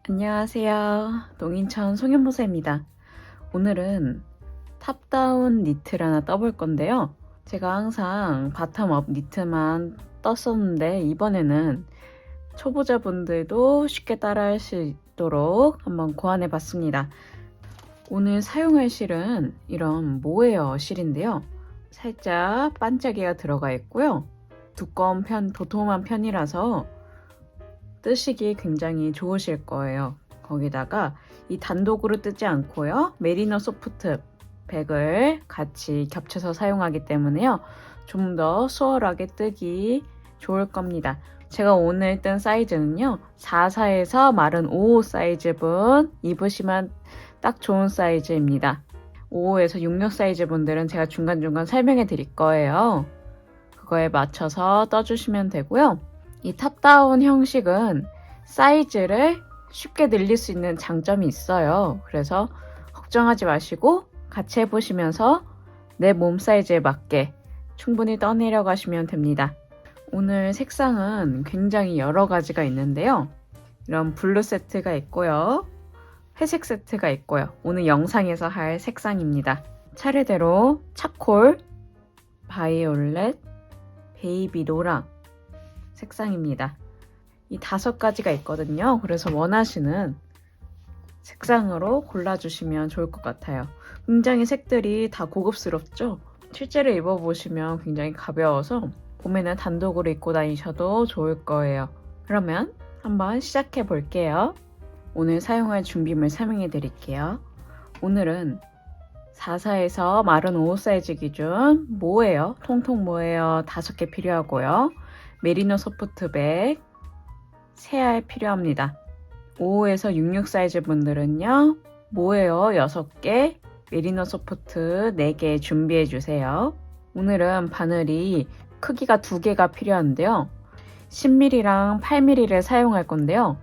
안녕하세요. 농인천 송현보사입니다. 오늘은 탑다운 니트를 하나 떠볼 건데요. 제가 항상 바텀업 니트만 떴었는데 이번에는 초보자분들도 쉽게 따라할 수 있도록 한번 고안해 봤습니다. 오늘 사용할 실은 이런 모헤어 실인데요. 살짝 반짝이가 들어가 있고요. 두꺼운 편, 도톰한 편이라서 뜨시기 굉장히 좋으실 거예요. 거기다가 이 단독으로 뜨지 않고요. 메리너 소프트 백을 같이 겹쳐서 사용하기 때문에요. 좀 더 수월하게 뜨기 좋을 겁니다. 제가 오늘 뜬 사이즈는요. 44에서 마른 55 사이즈분 입으시면 딱 좋은 사이즈입니다. 55에서 66 사이즈 분들은 제가 중간중간 설명해 드릴 거예요. 그거에 맞춰서 떠주시면 되고요. 이 탑다운 형식은 사이즈를 쉽게 늘릴 수 있는 장점이 있어요. 그래서 걱정하지 마시고 같이 해보시면서 내 몸 사이즈에 맞게 충분히 떠내려 가시면 됩니다. 오늘 색상은 굉장히 여러 가지가 있는데요. 이런 블루 세트가 있고요. 회색 세트가 있고요. 오늘 영상에서 할 색상입니다. 차례대로 차콜, 바이올렛, 베이비 노랑 색상입니다. 이 5가지가 있거든요. 그래서 원하시는 색상으로 골라주시면 좋을 것 같아요. 굉장히 색들이 다 고급스럽죠? 실제로 입어보시면 굉장히 가벼워서 봄에는 단독으로 입고 다니셔도 좋을 거예요. 그러면 한번 시작해 볼게요. 오늘 사용할 준비물 설명해 드릴게요. 오늘은 44에서 마른 55 사이즈 기준 모헤어, 통통 모헤어 5개 필요하고요. 메리노 소프트백 3알 필요합니다. 55에서 66 사이즈 분들은요. 모헤어 6개, 메리노 소프트 4개 준비해 주세요. 오늘은 바늘이 크기가 2개가 필요한데요. 10mm랑 8mm를 사용할 건데요.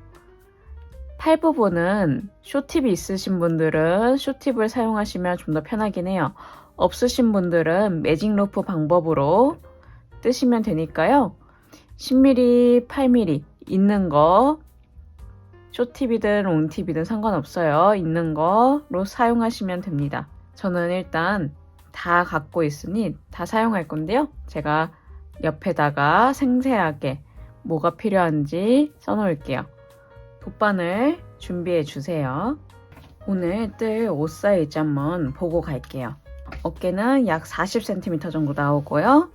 팔 부분은 쇼팁이 있으신 분들은 쇼팁을 사용하시면 좀 더 편하긴 해요. 없으신 분들은 매직 로프 방법으로 뜨시면 되니까요. 10mm, 8mm 있는 거 쇼팁이든 롱팁이든 상관없어요. 있는 거로 사용하시면 됩니다. 저는 일단 다 갖고 있으니 다 사용할 건데요. 제가 옆에다가 생생하게 뭐가 필요한지 써놓을게요. 돗바늘 준비해 주세요. 오늘 뜰 옷 사이즈 한번 보고 갈게요. 어깨는 약 40cm 정도 나오고요.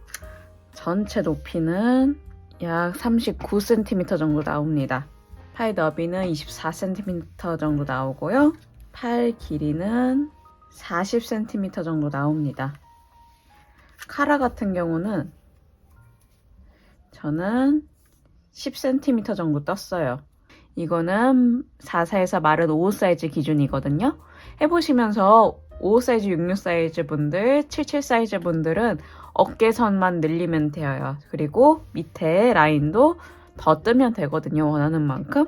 전체 높이는 약 39cm 정도 나옵니다. 팔 너비는 24cm 정도 나오고요. 팔 길이는 40cm 정도 나옵니다. 카라 같은 경우는 저는 10cm 정도 떴어요. 이거는 44에서 마른 55 사이즈 기준이거든요. 해보시면서 55 사이즈, 66 사이즈 분들, 77 사이즈 분들은 어깨선만 늘리면 돼요. 그리고 밑에 라인도 더 뜨면 되거든요. 원하는 만큼.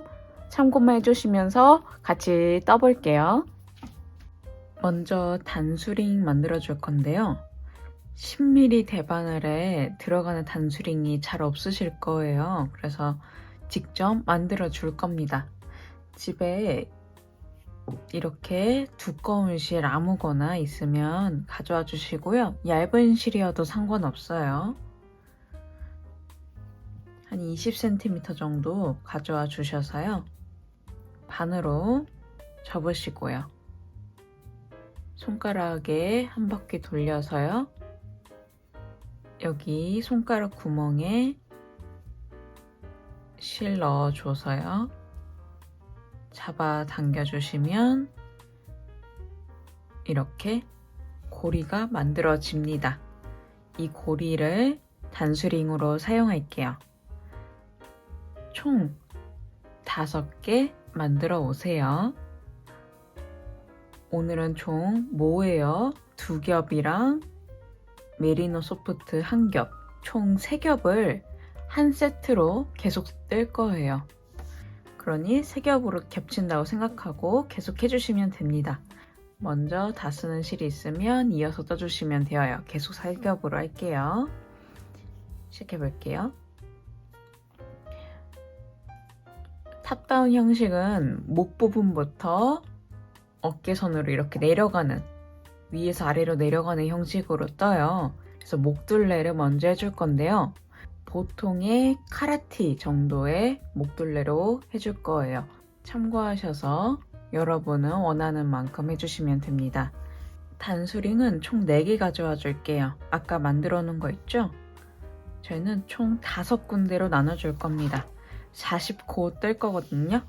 참고만 해주시면서 같이 떠볼게요. 먼저 단수링 만들어 줄 건데요. 10mm 대바늘에 들어가는 단수링이 잘 없으실 거예요. 그래서 직접 만들어 줄 겁니다. 집에 이렇게 두꺼운 실 아무거나 있으면 가져와 주시고요. 얇은 실이어도 상관없어요. 한 20cm 정도 가져와 주셔서요. 반으로 접으시고요. 손가락에 한 바퀴 돌려서요. 여기 손가락 구멍에 실 넣어줘서요. 잡아 당겨주시면 이렇게 고리가 만들어집니다. 이 고리를 단수링으로 사용할게요. 총 5개 만들어 오세요. 오늘은 총 모헤어 2겹이랑 메리노 소프트 1겹, 총 3겹을 한 세트로 계속 뜰 거예요. 그러니 3겹으로 겹친다고 생각하고 계속 해주시면 됩니다. 먼저 다 쓰는 실이 있으면 이어서 떠주시면 되어요. 계속 4겹으로 할게요. 시작해 볼게요. 탑다운 형식은 목 부분부터 어깨선으로 이렇게 내려가는, 위에서 아래로 내려가는 형식으로 떠요. 그래서 목둘레를 먼저 해줄 건데요. 보통의 카라티 정도의 목둘레로 해줄 거예요. 참고하셔서 여러분은 원하는 만큼 해주시면 됩니다. 단수링은 총 4개 가져와 줄게요. 아까 만들어 놓은 거 있죠? 저희는 총 5군데로 나눠줄 겁니다. 40코 뜰 거거든요.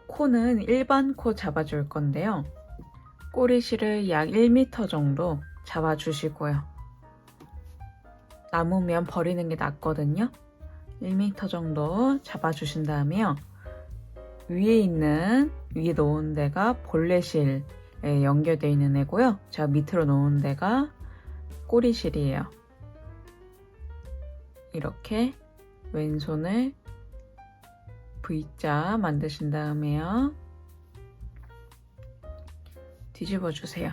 코는 일반 코 잡아줄 건데요. 꼬리실을 약 1m 정도 잡아주시고요. 남으면 버리는 게 낫거든요. 1m 정도 잡아주신 다음에요. 위에 놓은 데가 볼래실에 연결되어 있는 애고요. 제가 밑으로 놓은 데가 꼬리실이에요. 이렇게 왼손을 V자 만드신 다음에요. 뒤집어 주세요.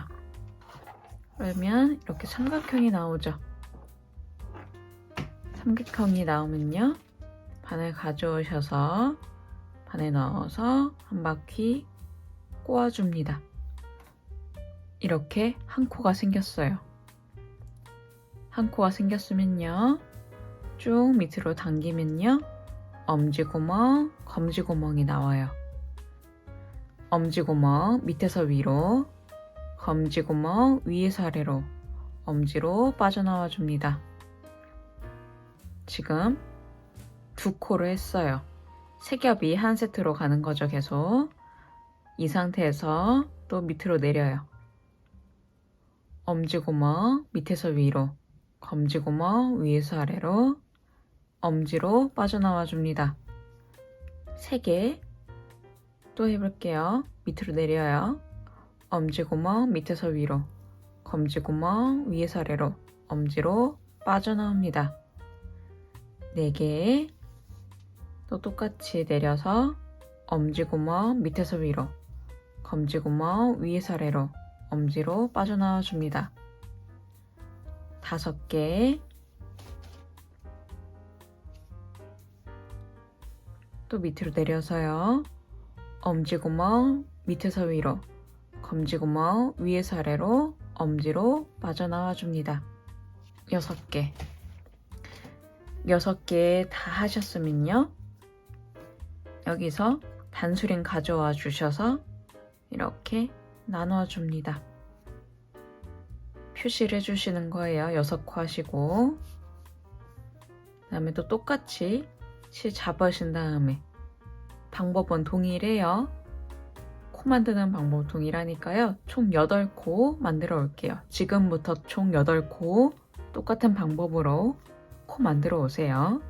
그러면 이렇게 삼각형이 나오죠. 삼각형이 나오면요. 바늘 가져오셔서 바늘 넣어서 한 바퀴 꼬아줍니다. 이렇게 한 코가 생겼어요. 한 코가 생겼으면요. 쭉 밑으로 당기면요. 엄지구멍, 검지구멍이 나와요. 엄지구멍 밑에서 위로, 검지구멍 위에서 아래로, 엄지로 빠져나와 줍니다. 지금 2코를 했어요. 3겹이 한 세트로 가는 거죠, 계속. 이 상태에서 또 밑으로 내려요. 엄지구멍 밑에서 위로, 검지구멍 위에서 아래로, 엄지로 빠져나와 줍니다. 3개. 또 해볼게요. 밑으로 내려요. 엄지구멍 밑에서 위로, 검지구멍 위에서 아래로, 엄지로 빠져나옵니다. 4개. 또 똑같이 내려서 엄지구멍 밑에서 위로, 검지구멍 위에서 아래로, 엄지로 빠져나와 줍니다. 5개. 또 밑으로 내려서요. 엄지구멍 밑에서 위로, 검지구멍 위에서 아래로, 엄지로 빠져나와 줍니다. 6개. 6개 다 하셨으면요. 여기서 단수링 가져와 주셔서 이렇게 나눠 줍니다. 표시를 해주시는 거예요. 6코 하시고, 그 다음에 또 똑같이 실 잡으신 다음에, 방법은 동일해요. 코 만드는 방법 동일하니까요. 총 8코 만들어 올게요. 지금부터 총 8코 똑같은 방법으로 코 만들어 오세요.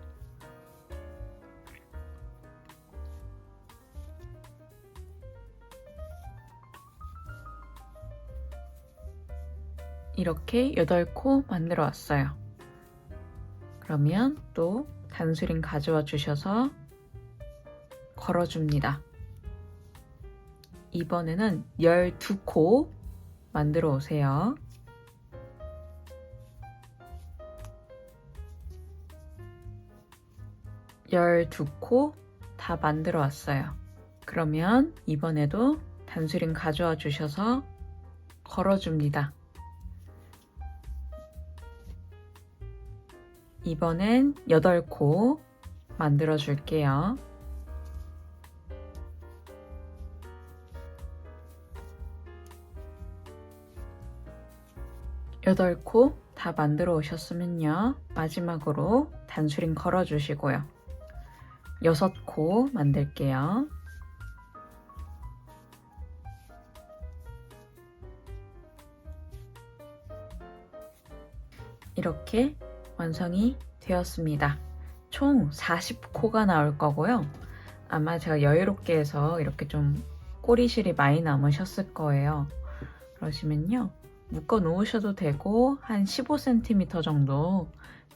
이렇게 8코 만들어 왔어요. 그러면 또 단수링 가져와 주셔서 걸어줍니다. 이번에는 12코 만들어 오세요. 열두 코 다 만들어 왔어요. 그러면 이번에도 단수링 가져와 주셔서 걸어줍니다. 이번엔 8코 만들어 줄게요. 8코 다 만들어 오셨으면요. 마지막으로 단수링 걸어 주시고요. 6코 만들게요. 이렇게 완성이 되었습니다. 총 40코가 나올 거고요. 아마 제가 여유롭게 해서 이렇게 좀 꼬리실이 많이 남으셨을 거예요. 그러시면요. 묶어 놓으셔도 되고 한 15cm 정도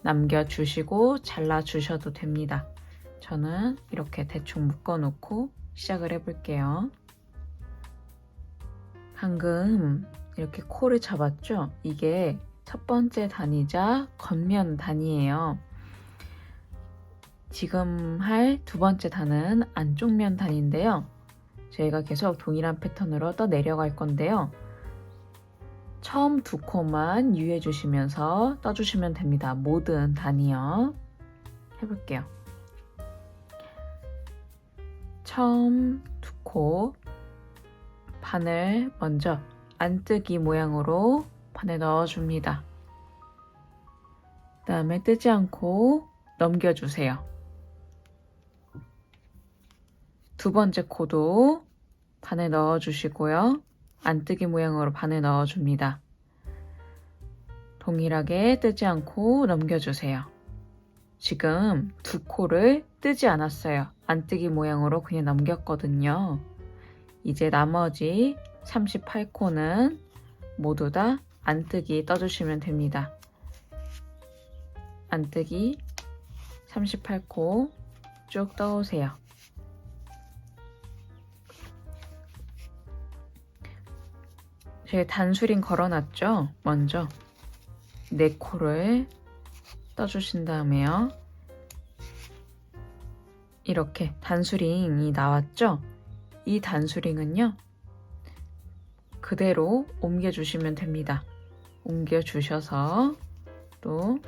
남겨주시고 잘라주셔도 됩니다. 저는 이렇게 대충 묶어 놓고 시작을 해볼게요. 방금 이렇게 코를 잡았죠? 이게 첫 번째 단위자 겉면 단위예요. 지금 할 두 번째 단은 안쪽 면 단인데요. 저희가 계속 동일한 패턴으로 떠 내려갈 건데요. 처음 두 코만 유의해 주시면서 떠주시면 됩니다. 모든 단이요. 해볼게요. 처음 두 코 바늘 먼저 안뜨기 모양으로 바늘 넣어줍니다. 그 다음에 뜨지 않고 넘겨주세요. 두 번째 코도 바늘 넣어주시고요. 안뜨기 모양으로 바늘 넣어줍니다. 동일하게 뜨지 않고 넘겨주세요. 지금 두 코를 뜨지 않았어요. 안뜨기 모양으로 그냥 넘겼거든요. 이제 나머지 38코는 모두 다 안뜨기 떠주시면 됩니다. 안뜨기 38코 쭉 떠오세요. 제 단수링 걸어놨죠? 먼저 4코를 떠주신 다음에요. 이렇게 단수링이 나왔죠? 이 단수링은요, 그대로 옮겨주시면 됩니다. 옮겨주셔서 또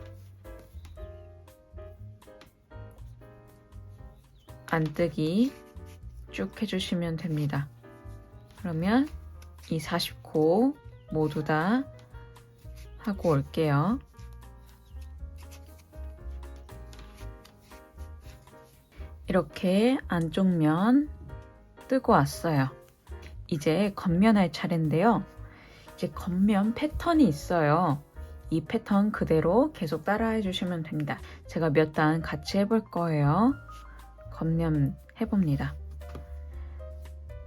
안뜨기 쭉 해주시면 됩니다. 그러면 이 40코 모두 다 하고 올게요. 이렇게 안쪽 면 뜨고 왔어요. 이제 겉면 할 차례인데요. 이제 겉면 패턴이 있어요. 이 패턴 그대로 계속 따라 해주시면 됩니다. 제가 몇 단 같이 해볼 거예요. 겉면 해봅니다.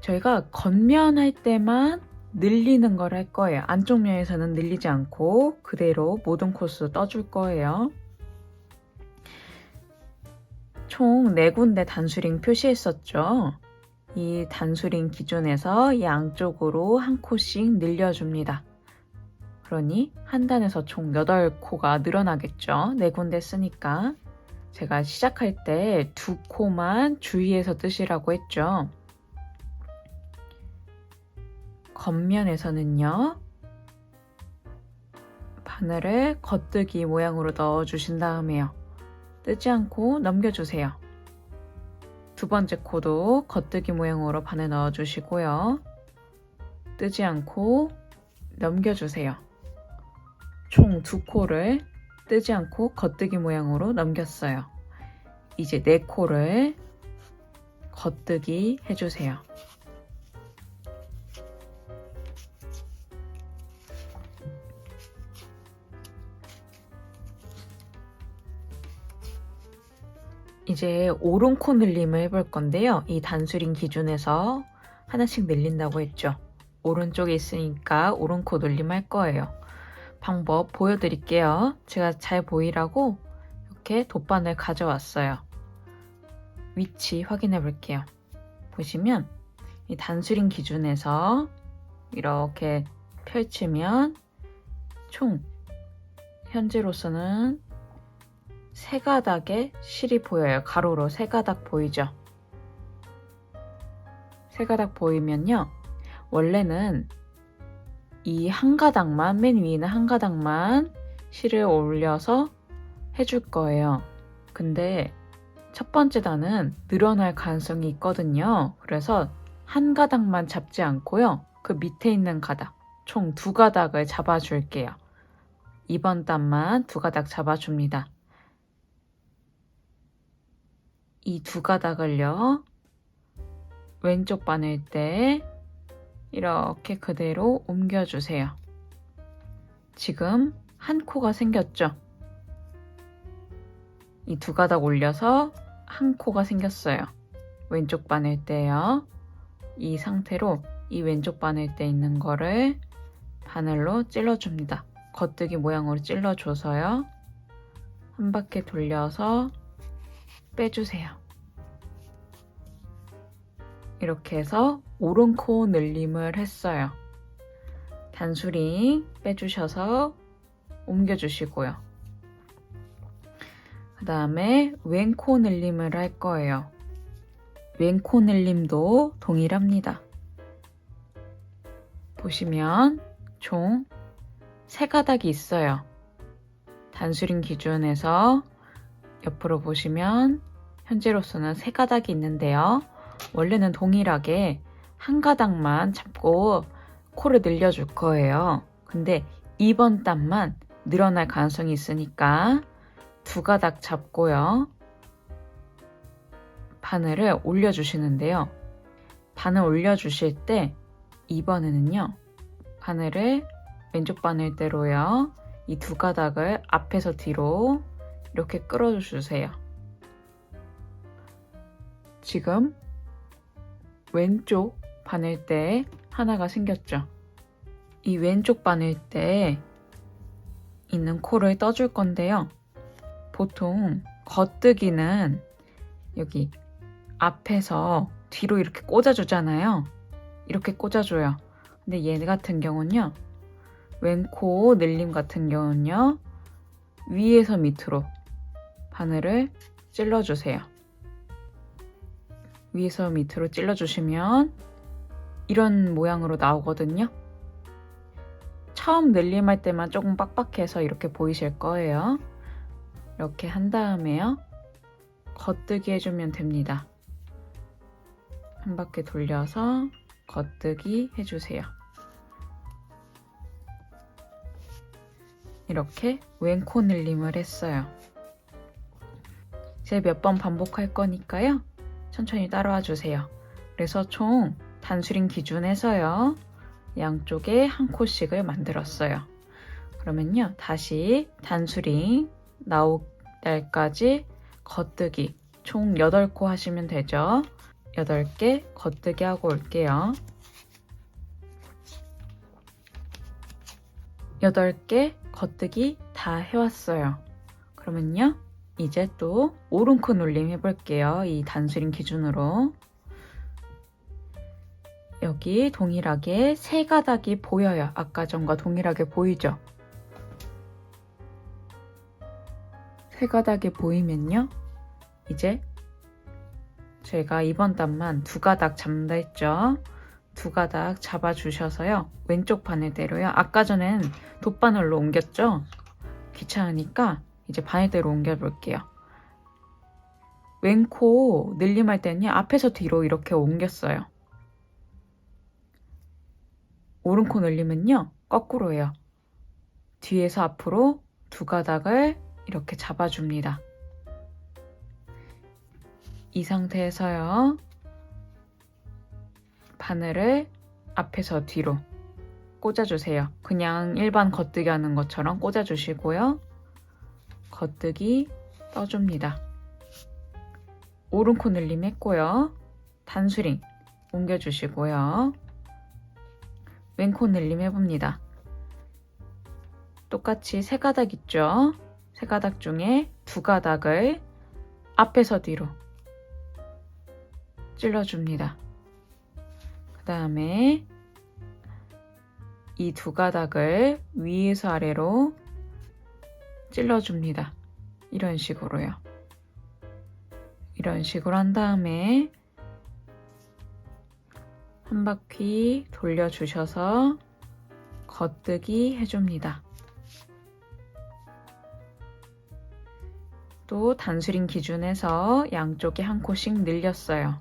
저희가 겉면 할 때만 늘리는 걸 할 거예요. 안쪽 면에서는 늘리지 않고 그대로 모든 코스 떠줄 거예요. 총 4군데 단수링 표시했었죠. 이 단수링 기준에서 양쪽으로 한 코씩 늘려줍니다. 그러니 한 단에서 총 8코가 늘어나겠죠. 4군데 쓰니까. 제가 시작할 때 2코만 주의해서 뜨시라고 했죠. 겉면에서는요, 바늘을 겉뜨기 모양으로 넣어주신 다음에요. 뜨지 않고 넘겨주세요. 두 번째 코도 겉뜨기 모양으로 바늘 넣어주시고요. 뜨지 않고 넘겨주세요. 총 2코를 뜨지 않고 겉뜨기 모양으로 넘겼어요. 이제 4코를 겉뜨기 해주세요. 이제 오른코 늘림을 해볼 건데요. 이 단수링 기준에서 하나씩 늘린다고 했죠. 오른쪽에 있으니까 오른코 늘림 할 거예요. 방법 보여드릴게요. 제가 잘 보이라고 이렇게 돗바늘 가져왔어요. 위치 확인해 볼게요. 보시면 이 단수링 기준에서 이렇게 펼치면 총 현재로서는 3가닥의 실이 보여요. 가로로 3가닥 보이죠? 3가닥 보이면요. 원래는 이 한 가닥만, 맨 위에 있는 한 가닥만 실을 올려서 해줄 거예요. 근데 첫 번째 단은 늘어날 가능성이 있거든요. 그래서 한 가닥만 잡지 않고요. 그 밑에 있는 가닥, 총 2가닥을 잡아줄게요. 이번 단만 2가닥 잡아줍니다. 이 2가닥을요, 왼쪽 바늘 때 이렇게 그대로 옮겨주세요. 지금 한 코가 생겼죠? 이 2가닥 올려서 한 코가 생겼어요. 왼쪽 바늘 때요. 이 상태로 이 왼쪽 바늘 때 있는 거를 바늘로 찔러줍니다. 겉뜨기 모양으로 찔러줘서요. 한 바퀴 돌려서 빼주세요. 이렇게 해서 오른코 늘림을 했어요. 단수링 빼주셔서 옮겨주시고요. 그 다음에 왼코 늘림을 할 거예요. 왼코 늘림도 동일합니다. 보시면 총 3가닥이 있어요. 단수링 기준에서 옆으로 보시면 현재로서는 3가닥이 있는데요. 원래는 동일하게 한 가닥만 잡고 코를 늘려줄 거예요. 근데 이번 단만 늘어날 가능성이 있으니까 2가닥 잡고요. 바늘을 올려주시는데요. 바늘 올려주실 때 이번에는요. 바늘을 왼쪽 바늘대로요. 이 2가닥을 앞에서 뒤로 이렇게 끌어주세요. 지금 왼쪽 바늘대에 하나가 생겼죠. 이 왼쪽 바늘대에 있는 코를 떠줄 건데요. 보통 겉뜨기는 여기 앞에서 뒤로 이렇게 꽂아주잖아요. 이렇게 꽂아줘요. 근데 얘 같은 경우는요. 왼코 늘림 같은 경우는요. 위에서 밑으로 바늘을 찔러주세요. 위에서 밑으로 찔러주시면 이런 모양으로 나오거든요. 처음 늘림할 때만 조금 빡빡해서 이렇게 보이실 거예요. 이렇게 한 다음에요. 겉뜨기 해주면 됩니다. 한 바퀴 돌려서 겉뜨기 해주세요. 이렇게 왼코 늘림을 했어요. 이제 몇 번 반복할 거니까요. 천천히 따라와 주세요. 그래서 총 단수링 기준에서요. 양쪽에 한 코씩을 만들었어요. 그러면요. 다시 단수링 나올 때까지 겉뜨기 총 8코 하시면 되죠. 8개 겉뜨기 하고 올게요. 8개 겉뜨기 다 해왔어요. 그러면요. 이제 또 오른코 눌림 해볼게요. 이 단수링 기준으로. 여기 동일하게 3가닥이 보여요. 아까 전과 동일하게 보이죠? 3가닥이 보이면요. 이제 제가 이번 단만 2가닥 잡는다 했죠? 2가닥 잡아주셔서요. 왼쪽 바늘대로요. 아까 전엔 돗바늘로 옮겼죠? 귀찮으니까 이제 바늘대로 옮겨볼게요. 왼코 늘림할 때는요. 앞에서 뒤로 이렇게 옮겼어요. 오른코 늘림은요. 거꾸로예요. 뒤에서 앞으로 2가닥을 이렇게 잡아줍니다. 이 상태에서요. 바늘을 앞에서 뒤로 꽂아주세요. 그냥 일반 겉뜨기 하는 것처럼 꽂아주시고요. 겉뜨기 떠줍니다. 오른코 늘림 했고요. 단수링 옮겨주시고요. 왼코 늘림 해봅니다. 똑같이 3가닥 있죠? 3가닥 중에 2가닥을 앞에서 뒤로 찔러줍니다. 그 다음에 이 2가닥을 위에서 아래로 찔러줍니다. 이런 식으로요. 이런 식으로 한 다음에 한 바퀴 돌려주셔서 겉뜨기 해줍니다. 또 단수링 기준에서 양쪽에 한 코씩 늘렸어요.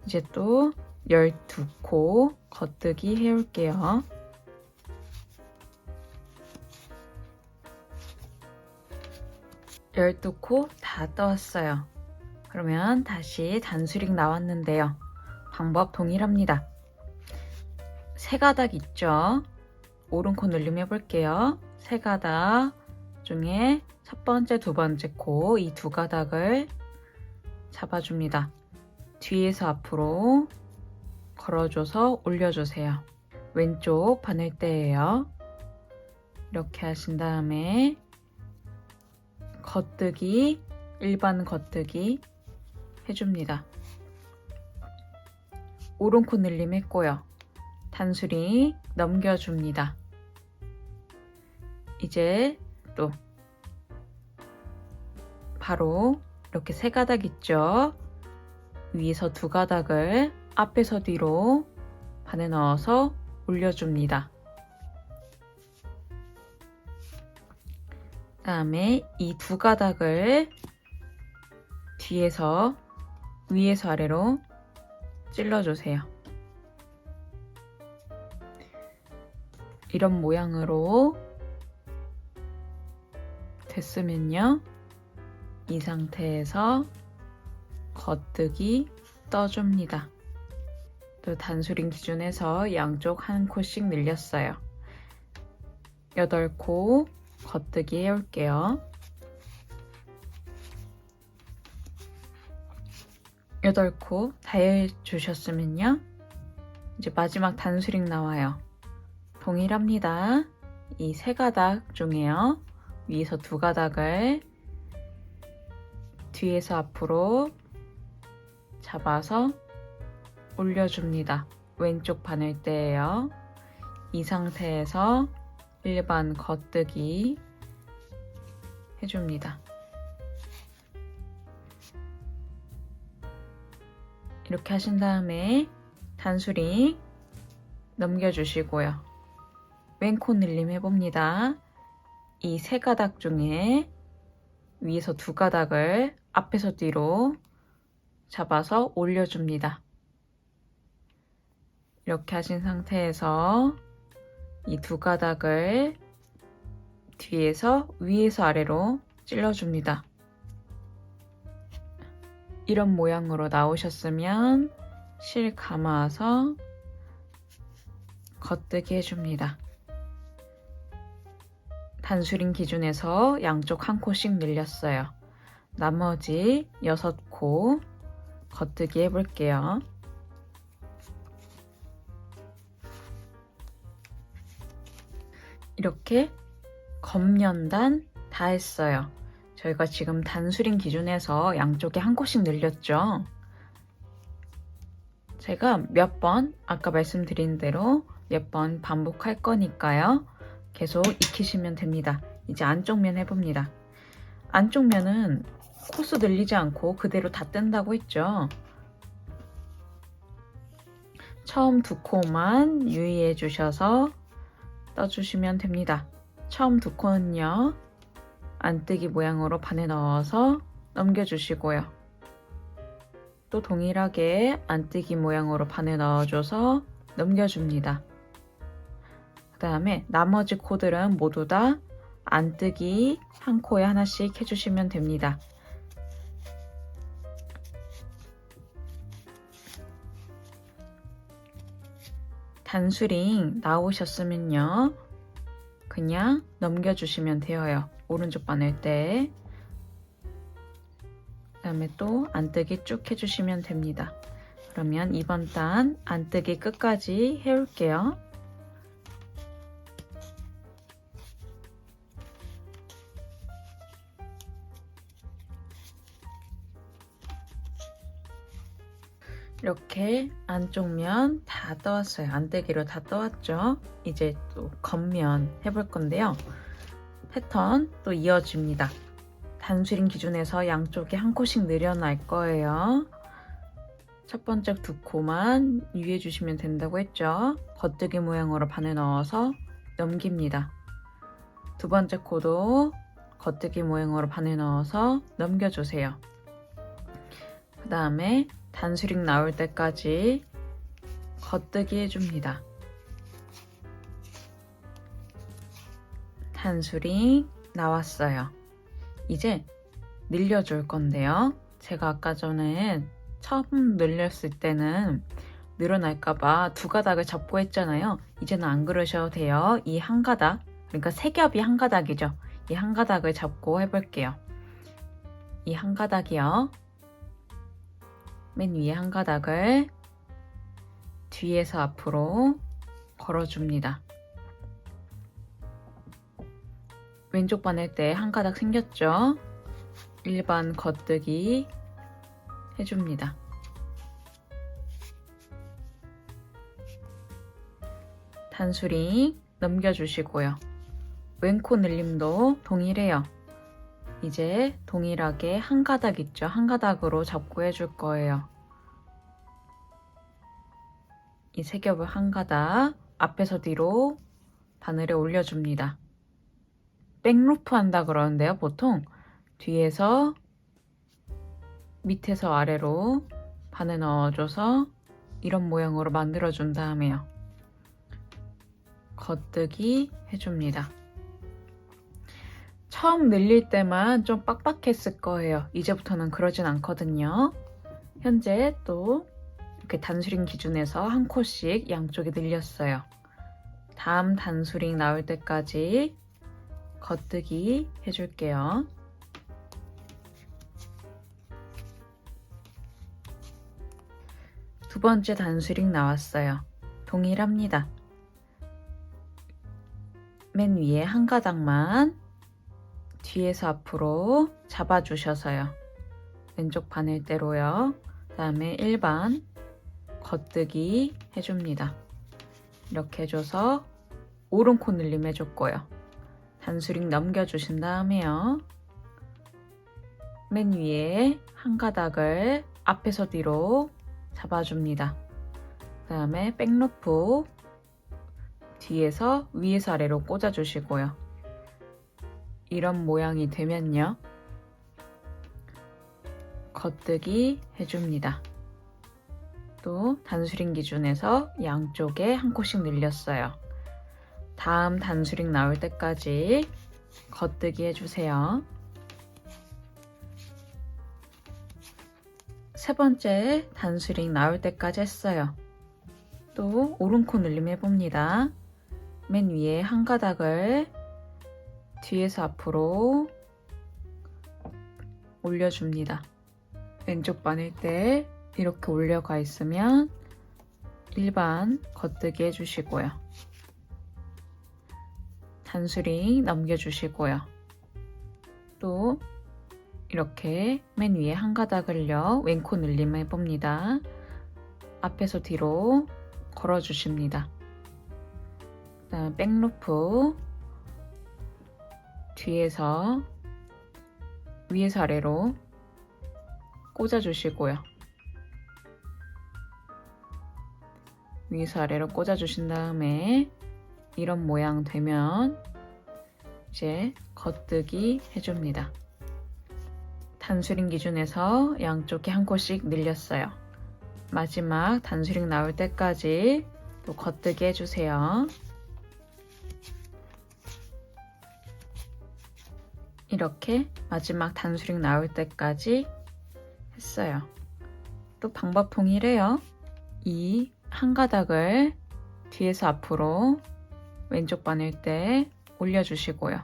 이제 또 12코 겉뜨기 해올게요. 열두 코 다 떠왔어요. 그러면 다시 단수링 나왔는데요. 방법 동일합니다. 3가닥 있죠? 오른코 늘림 해볼게요. 3가닥 중에 첫 번째, 두 번째 코 이 2가닥을 잡아줍니다. 뒤에서 앞으로 걸어줘서 올려주세요. 왼쪽 바늘대예요. 이렇게 하신 다음에 겉뜨기, 일반 겉뜨기 해줍니다. 오른코 늘림 했고요. 단수링 넘겨줍니다. 이제 또 바로 이렇게 세 가닥 있죠? 위에서 두 가닥을 앞에서 뒤로 반에 넣어서 올려줍니다. 그 다음에 이 두 가닥을 뒤에서 위에서 아래로 찔러주세요. 이런 모양으로 됐으면요, 이 상태에서 겉뜨기 떠줍니다. 또 단수링 기준에서 양쪽 한 코씩 늘렸어요. 8코 겉뜨기 해올게요. 8코 다 해주셨으면요, 이제 마지막 단수링 나와요. 동일합니다. 이 세 가닥 중에요, 위에서 두 가닥을 뒤에서 앞으로 잡아서 올려줍니다. 왼쪽 바늘대예요. 이 상태에서 일반 겉뜨기 해줍니다. 이렇게 하신 다음에 단수링 넘겨주시고요. 왼코 늘림 해봅니다. 이 세 가닥 중에 위에서 두 가닥을 앞에서 뒤로 잡아서 올려줍니다. 이렇게 하신 상태에서 이 두 가닥을 뒤에서 위에서 아래로 찔러줍니다. 이런 모양으로 나오셨으면 실 감아서 겉뜨기 해줍니다. 단수링 기준에서 양쪽 한 코씩 늘렸어요. 나머지 6코 겉뜨기 해볼게요. 이렇게 겉면단 다 했어요. 저희가 지금 단수링 기준에서 양쪽에 한 코씩 늘렸죠. 제가 몇 번, 아까 말씀드린 대로 몇 번 반복할 거니까요, 계속 익히시면 됩니다. 이제 안쪽 면 해봅니다. 안쪽 면은 코스 늘리지 않고 그대로 다 뜬다고 했죠. 처음 두 코만 유의해 주셔서 떠주시면 됩니다. 처음 두 코는요, 안뜨기 모양으로 반에 넣어서 넘겨주시고요. 또 동일하게 안뜨기 모양으로 반에 넣어줘서 넘겨줍니다. 그 다음에 나머지 코들은 모두 다 안뜨기 한 코에 하나씩 해주시면 됩니다. 단수링 나오셨으면요, 그냥 넘겨주시면 되어요. 오른쪽 바늘대. 그 다음에 또 안뜨기 쭉 해주시면 됩니다. 그러면 이번 단 안뜨기 끝까지 해올게요. 이렇게 안쪽 면 다 떠왔어요. 안뜨기로 다 떠왔죠. 이제 또 겉면 해볼 건데요, 패턴 또 이어집니다. 단수링 기준에서 양쪽에 한 코씩 늘여날 거예요. 첫 번째 두 코만 유의해 주시면 된다고 했죠. 겉뜨기 모양으로 반을 넣어서 넘깁니다. 두 번째 코도 겉뜨기 모양으로 반을 넣어서 넘겨주세요. 그 다음에 단수링 나올 때까지 겉뜨기 해줍니다. 단수링 나왔어요. 이제 늘려줄 건데요, 제가 아까 전에 처음 늘렸을 때는 늘어날까봐 두 가닥을 잡고 했잖아요. 이제는 안 그러셔도 돼요. 이 한 가닥, 그러니까 세 겹이 한 가닥이죠. 이 한 가닥을 잡고 해볼게요. 이 한 가닥이요, 맨 위에 한 가닥을 뒤에서 앞으로 걸어줍니다. 왼쪽 바늘대에 한 가닥 생겼죠? 일반 겉뜨기 해줍니다. 단수링 넘겨주시고요. 왼코 늘림도 동일해요. 이제 동일하게 한 가닥 있죠? 한 가닥으로 잡고 해줄 거예요. 이 세 겹을 한 가닥 앞에서 뒤로 바늘에 올려줍니다. 백루프 한다 그러는데요. 보통 뒤에서 밑에서 아래로 바늘 넣어줘서 이런 모양으로 만들어준 다음에요. 겉뜨기 해줍니다. 처음 늘릴 때만 좀 빡빡했을 거예요. 이제부터는 그러진 않거든요. 현재 또 이렇게 단수링 기준에서 한 코씩 양쪽에 늘렸어요. 다음 단수링 나올 때까지 겉뜨기 해줄게요. 두 번째 단수링 나왔어요. 동일합니다. 맨 위에 한 가닥만 뒤에서 앞으로 잡아주셔서요. 왼쪽 바늘대로요. 그 다음에 일반 겉뜨기 해줍니다. 이렇게 해줘서 오른코 늘림 해줬고요. 단수링 넘겨주신 다음에요. 맨 위에 한 가닥을 앞에서 뒤로 잡아줍니다. 그 다음에 백루프 뒤에서 위에서 아래로 꽂아주시고요. 이런 모양이 되면요. 겉뜨기 해줍니다. 또 단수링 기준에서 양쪽에 한 코씩 늘렸어요. 다음 단수링 나올 때까지 겉뜨기 해주세요. 세 번째 단수링 나올 때까지 했어요. 또 오른코 늘림 해봅니다. 맨 위에 한 가닥을 뒤에서 앞으로 올려줍니다. 왼쪽 바늘대 이렇게 올려가 있으면 일반 겉뜨기 해주시고요. 단수링 넘겨주시고요. 또 이렇게 맨 위에 한 가닥을요. 왼코 늘림 해봅니다. 앞에서 뒤로 걸어주십니다. 그다음 백루프 뒤에서 위에서 아래로 꽂아주시고요. 위에서 아래로 꽂아주신 다음에 이런 모양 되면 이제 겉뜨기 해줍니다. 단수링 기준에서 양쪽에 한 코씩 늘렸어요. 마지막 단수링 나올 때까지 또 겉뜨기 해주세요. 이렇게 마지막 단수링 나올 때까지 했어요. 또 방법 동일해요. 이 한 가닥을 뒤에서 앞으로 왼쪽 바늘대 올려주시고요.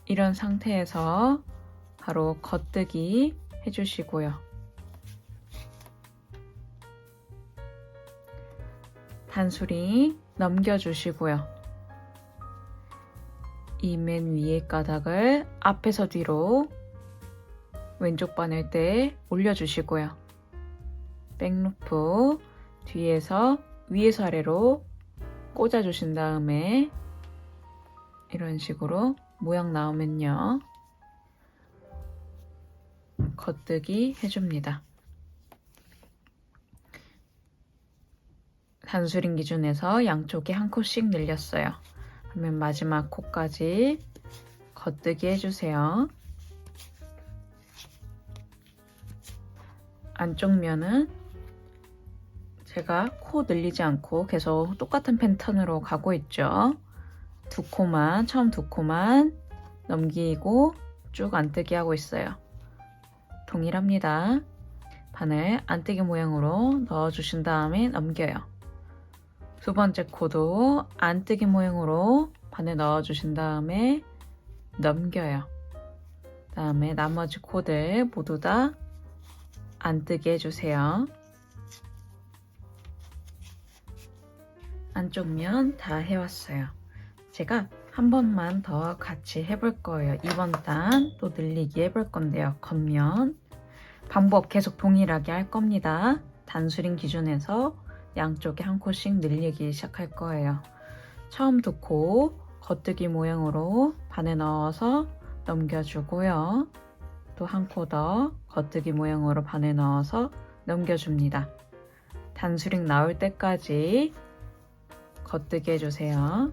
이런 상태에서 바로 겉뜨기 해주시고요. 단수링 넘겨주시고요. 이 맨 위에 가닥을 앞에서 뒤로 왼쪽 바늘대에 올려주시고요. 백루프 뒤에서 위에서 아래로 꽂아주신 다음에 이런 식으로 모양 나오면요. 겉뜨기 해줍니다. 단수링 기준에서 양쪽에 한 코씩 늘렸어요. 그러면 마지막 코까지 겉뜨기 해주세요. 안쪽 면은 제가 코 늘리지 않고 계속 똑같은 패턴으로 가고 있죠. 두 코만, 처음 두 코만 넘기고 쭉 안뜨기 하고 있어요. 동일합니다. 바늘 안뜨기 모양으로 넣어주신 다음에 넘겨요. 두 번째 코도 안뜨기 모양으로 바늘 넣어주신 다음에 넘겨요. 다음에 나머지 코들 모두 다 안뜨기 해주세요. 안쪽 면 다 해왔어요. 제가 한 번만 더 같이 해볼 거예요. 이번 단 또 늘리기 해볼 건데요. 겉면 방법 계속 동일하게 할 겁니다. 단수링 기준에서 양쪽에 한 코씩 늘리기 시작할 거예요. 처음 두 코 겉뜨기 모양으로 바늘 넣어서 넘겨주고요. 또 한 코 더 겉뜨기 모양으로 바늘 넣어서 넘겨줍니다. 단수링 나올 때까지 겉뜨기 해주세요.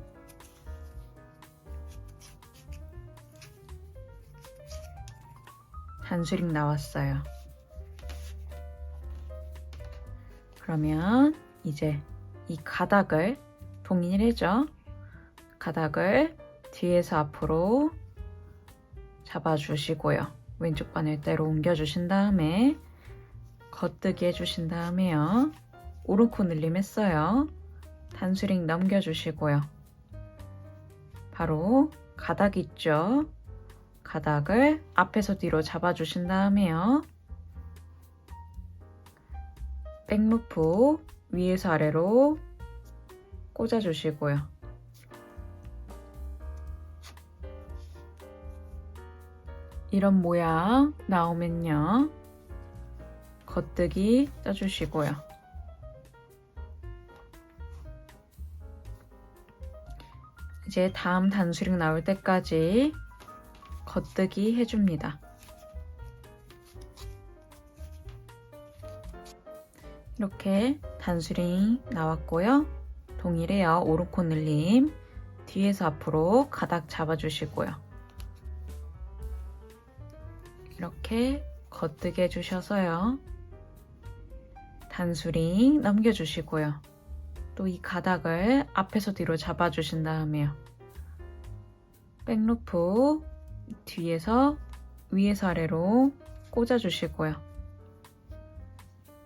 단수링 나왔어요. 그러면 이제 이 가닥을 동일해죠? 가닥을 뒤에서 앞으로 잡아주시고요. 왼쪽 바늘대로 옮겨주신 다음에 겉뜨기 해주신 다음에요. 오른코 늘림 했어요. 단수링 넘겨주시고요. 바로 가닥 있죠? 가닥을 앞에서 뒤로 잡아주신 다음에요. 백루프 위에서 아래로 꽂아주시고요. 이런 모양 나오면요. 겉뜨기 떠주시고요. 이제 다음 단수링 나올 때까지 겉뜨기 해줍니다. 이렇게 단수링 나왔고요. 동일해요. 오른코 늘림 뒤에서 앞으로 가닥 잡아주시고요. 이렇게 겉뜨기 해주셔서요. 단수링 넘겨주시고요. 또 이 가닥을 앞에서 뒤로 잡아주신 다음에요. 백루프 뒤에서 위에서 아래로 꽂아주시고요.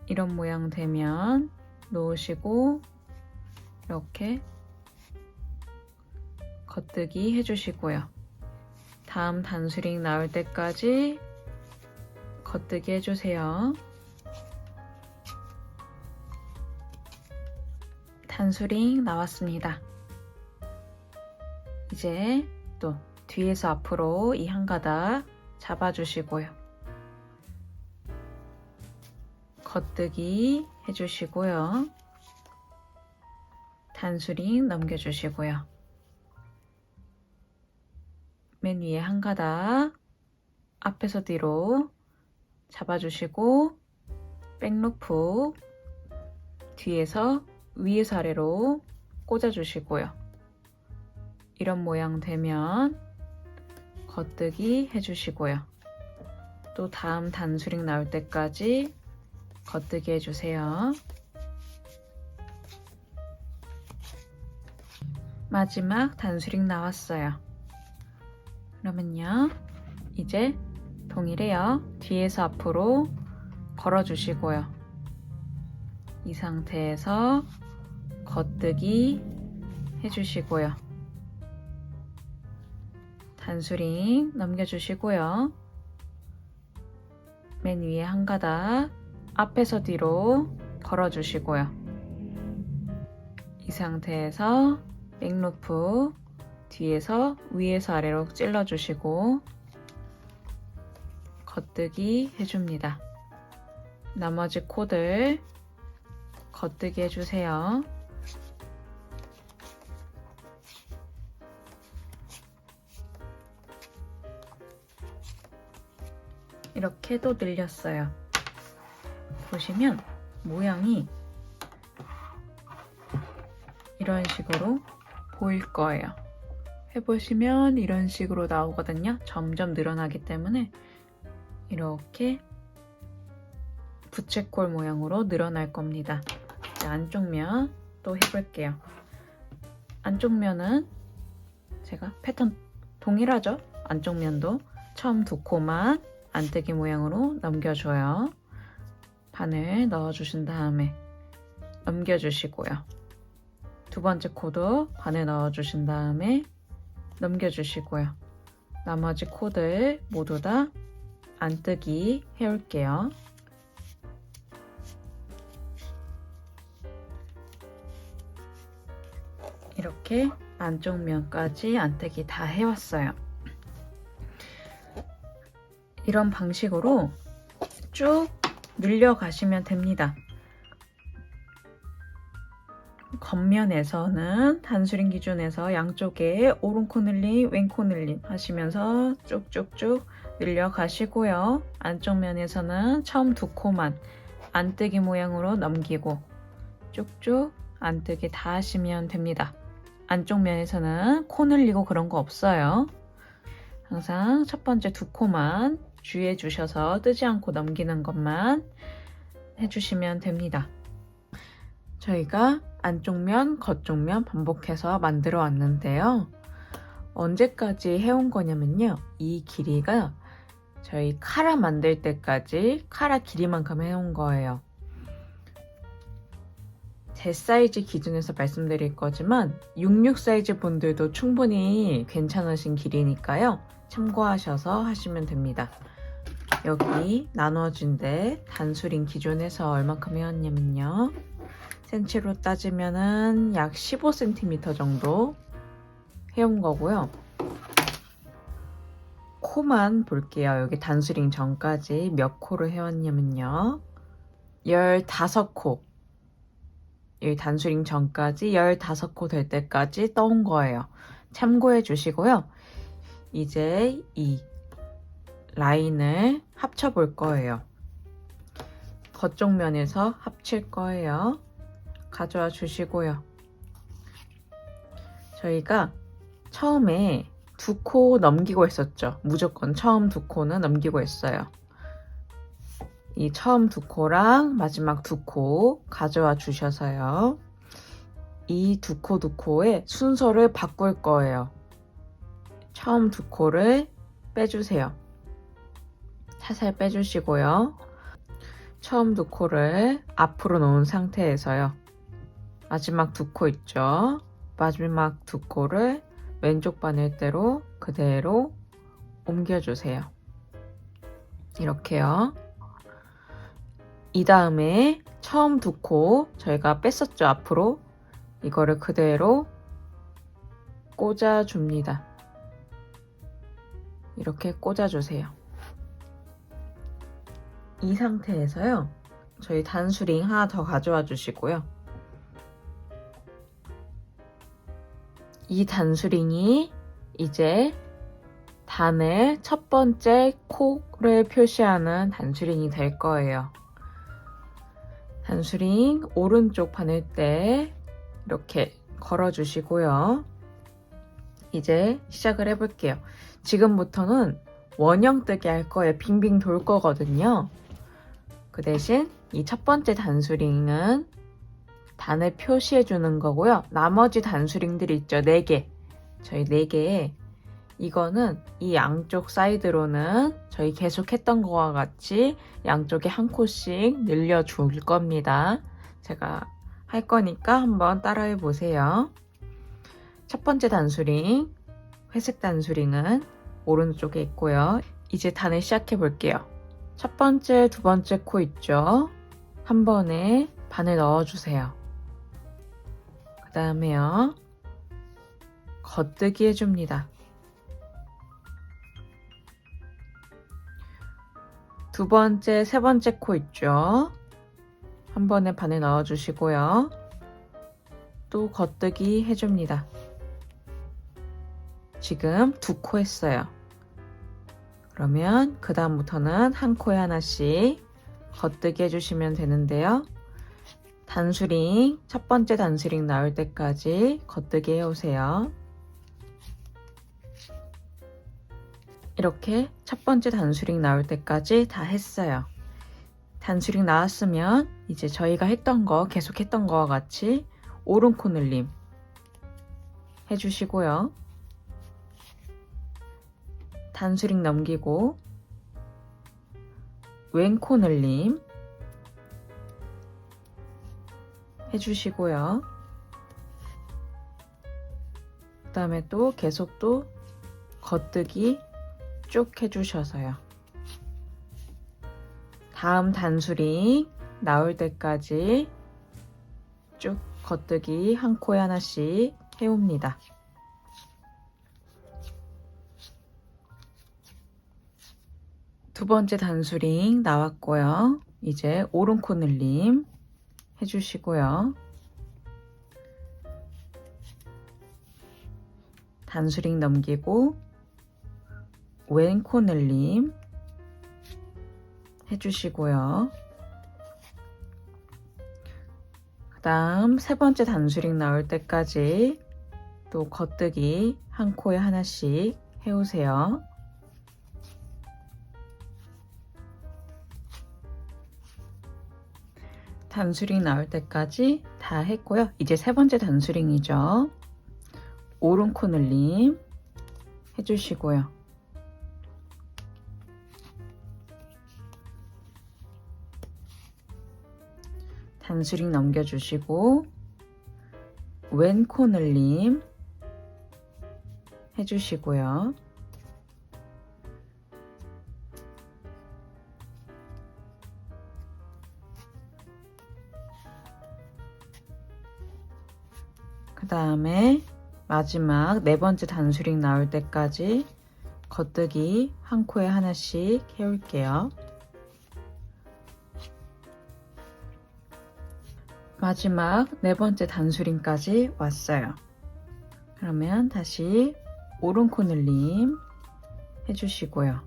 이런 모양 되면 놓으시고 이렇게 겉뜨기 해주시고요. 다음 단수링 나올 때까지 겉뜨기 해주세요. 단수링 나왔습니다. 이제 또 뒤에서 앞으로 이 한 가닥 잡아주시고요. 겉뜨기 해주시고요. 단수링 넘겨주시고요. 맨 위에 한 가닥 앞에서 뒤로 잡아주시고 백루프 뒤에서 위에서 아래로 꽂아주시고요. 이런 모양 되면 겉뜨기 해주시고요. 또 다음 단수링 나올 때까지 겉뜨기 해주세요. 마지막 단수링 나왔어요. 그러면요. 이제 동일해요. 뒤에서 앞으로 걸어주시고요. 이 상태에서 겉뜨기 해주시고요. 단수링 넘겨주시고요. 맨 위에 한 가닥 앞에서 뒤로 걸어주시고요. 이 상태에서 백루프 뒤에서 위에서 아래로 찔러주시고 겉뜨기 해줍니다. 나머지 코들 겉뜨기 해주세요. 이렇게 또 늘렸어요. 보시면 모양이 이런 식으로 보일 거예요. 해보시면 이런 식으로 나오거든요. 점점 늘어나기 때문에 이렇게 부채꼴 모양으로 늘어날 겁니다. 이제 안쪽 면 또 해볼게요. 안쪽 면은 제가 패턴 동일하죠? 안쪽 면도 처음 두 코만 안뜨기 모양으로 넘겨줘요. 바늘 넣어주신 다음에 넘겨주시고요. 두 번째 코도 바늘 넣어주신 다음에 넘겨주시고요. 나머지 코들 모두 다 안뜨기 해올게요. 이렇게 안쪽 면까지 안뜨기 다 해왔어요. 이런 방식으로 쭉 늘려가시면 됩니다. 겉면에서는 단수링 기준에서 양쪽에 오른코 늘림, 왼코 늘림 하시면서 쭉쭉쭉 늘려가시고요. 안쪽 면에서는 처음 두 코만 안뜨기 모양으로 넘기고 쭉쭉 안뜨기 다 하시면 됩니다. 안쪽 면에서는 코 늘리고 그런 거 없어요. 항상 첫 번째 두 코만 주의해 주셔서 뜨지 않고 넘기는 것만 해주시면 됩니다. 저희가 안쪽 면, 겉쪽 면 반복해서 만들어 왔는데요. 언제까지 해온 거냐면요. 이 길이가 저희 카라 만들 때까지 카라 길이만큼 해온 거예요. 제 사이즈 기준에서 말씀드릴 거지만 66 사이즈 분들도 충분히 괜찮으신 길이니까요. 참고하셔서 하시면 됩니다. 여기 나눠진 데 단수링 기준에서 얼마큼 해왔냐면요. 센치로 따지면은 약 15cm 정도 해온 거고요. 코만 볼게요. 여기 단수링 전까지 몇 코를 해왔냐면요. 15코. 이 단수링 전까지 15코 될 때까지 떠온 거예요. 참고해 주시고요. 이제 이 라인을 합쳐 볼 거예요. 겉쪽 면에서 합칠 거예요. 가져와 주시고요. 저희가 처음에 두 코 넘기고 했었죠. 무조건 처음 두 코는 넘기고 했어요. 이 처음 두 코랑 마지막 두 코 가져와 주셔서요. 이 두 코의 순서를 바꿀 거예요. 처음 두 코를 빼주세요. 살살 빼주시고요. 처음 두 코를 앞으로 놓은 상태에서요. 마지막 두 코 있죠? 마지막 두 코를 왼쪽 바늘대로 그대로 옮겨주세요. 이렇게요. 이 다음에 처음 두 코 저희가 뺐었죠, 앞으로. 이거를 그대로 꽂아줍니다. 이렇게 꽂아주세요. 이 상태에서요. 저희 단수링 하나 더 가져와 주시고요. 이 단수링이 이제 단의 첫 번째 코를 표시하는 단수링이 될 거예요. 단수링 오른쪽 바늘대 이렇게 걸어 주시고요. 이제 시작을 해볼게요. 지금부터는 원형 뜨기 할 거예요. 빙빙 돌 거거든요. 그 대신 이 첫 번째 단수링은 단을 표시해 주는 거고요. 나머지 단수링들이 있죠. 4개. 저희 4개에 이거는 이 양쪽 사이드로는 저희 계속 했던 거와 같이 양쪽에 한 코씩 늘려줄 겁니다. 제가 할 거니까 한번 따라해 보세요. 첫 번째 단수링, 회색 단수링은 오른쪽에 있고요. 이제 단을 시작해 볼게요. 첫 번째, 두 번째 코 있죠? 한 번에 반을 넣어주세요. 그 다음에요. 겉뜨기 해줍니다. 두 번째, 세 번째 코 있죠? 한 번에 반을 넣어주시고요. 또 겉뜨기 해줍니다. 지금 두 코 했어요. 그러면 그 다음부터는 한 코에 하나씩 겉뜨기 해주시면 되는데요. 단수링, 첫 번째 단수링 나올 때까지 겉뜨기 해오세요. 이렇게 첫 번째 단수링 나올 때까지 다 했어요. 단수링 나왔으면 이제 저희가 했던 거, 계속 했던 거와 같이 오른코 늘림 해주시고요. 단수링 넘기고 왼코 늘림 해주시고요. 그 다음에 또 계속 또 겉뜨기 쭉 해주셔서요. 다음 단수링 나올 때까지 쭉 겉뜨기 한 코에 하나씩 해옵니다. 두 번째 단수링 나왔고요. 이제 오른코 늘림 해주시고요. 단수링 넘기고 왼 코 늘림 해주시고요. 그 다음 세 번째 단수링 나올 때까지 또 겉뜨기 한 코에 하나씩 해오세요. 단수링 나올 때까지 다 했고요. 이제 세 번째 단수링이죠. 오른 코 늘림 해주시고요. 단수링 넘겨주시고 왼 코 늘림 해주시고요. 그 다음에 마지막 네 번째 단수링 나올 때까지 겉뜨기 한 코에 하나씩 해올게요. 마지막 네 번째 단수링까지 왔어요. 그러면 다시 오른 코 늘림 해주시고요.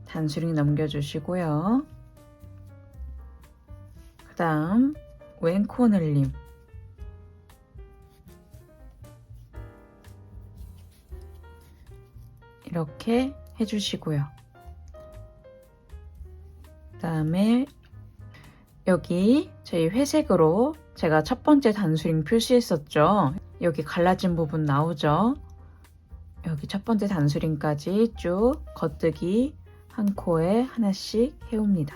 단수링 넘겨주시고요. 그 다음 왼 코 늘림 이렇게 해주시고요. 그 다음에 여기 저희 회색으로 제가 첫 번째 단수링 표시했었죠. 여기 갈라진 부분 나오죠. 여기 첫 번째 단수링까지 쭉 겉뜨기 한 코에 하나씩 해옵니다.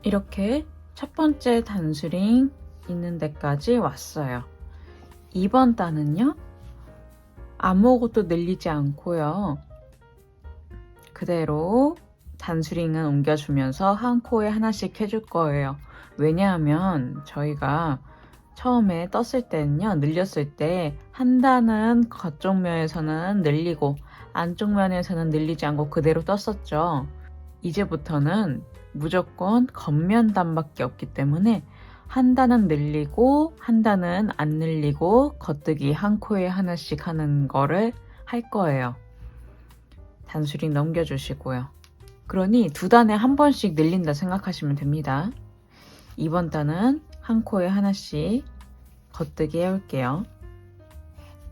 이렇게 첫 번째 단수링 있는 데까지 왔어요. 2번 단은요. 아무것도 늘리지 않고요. 그대로 단수링은 옮겨주면서 한 코에 하나씩 해줄 거예요. 왜냐하면 저희가 처음에 떴을 때는요. 늘렸을 때 한 단은 겉쪽 면에서는 늘리고 안쪽 면에서는 늘리지 않고 그대로 떴었죠. 이제부터는 무조건 겉면 단밖에 없기 때문에 한 단은 늘리고 한 단은 안 늘리고 겉뜨기 한 코에 하나씩 하는 거를 할 거예요. 단수링 넘겨주시고요. 그러니 두 단에 한 번씩 늘린다 생각하시면 됩니다. 이번 단은 한 코에 하나씩 겉뜨기 해올게요.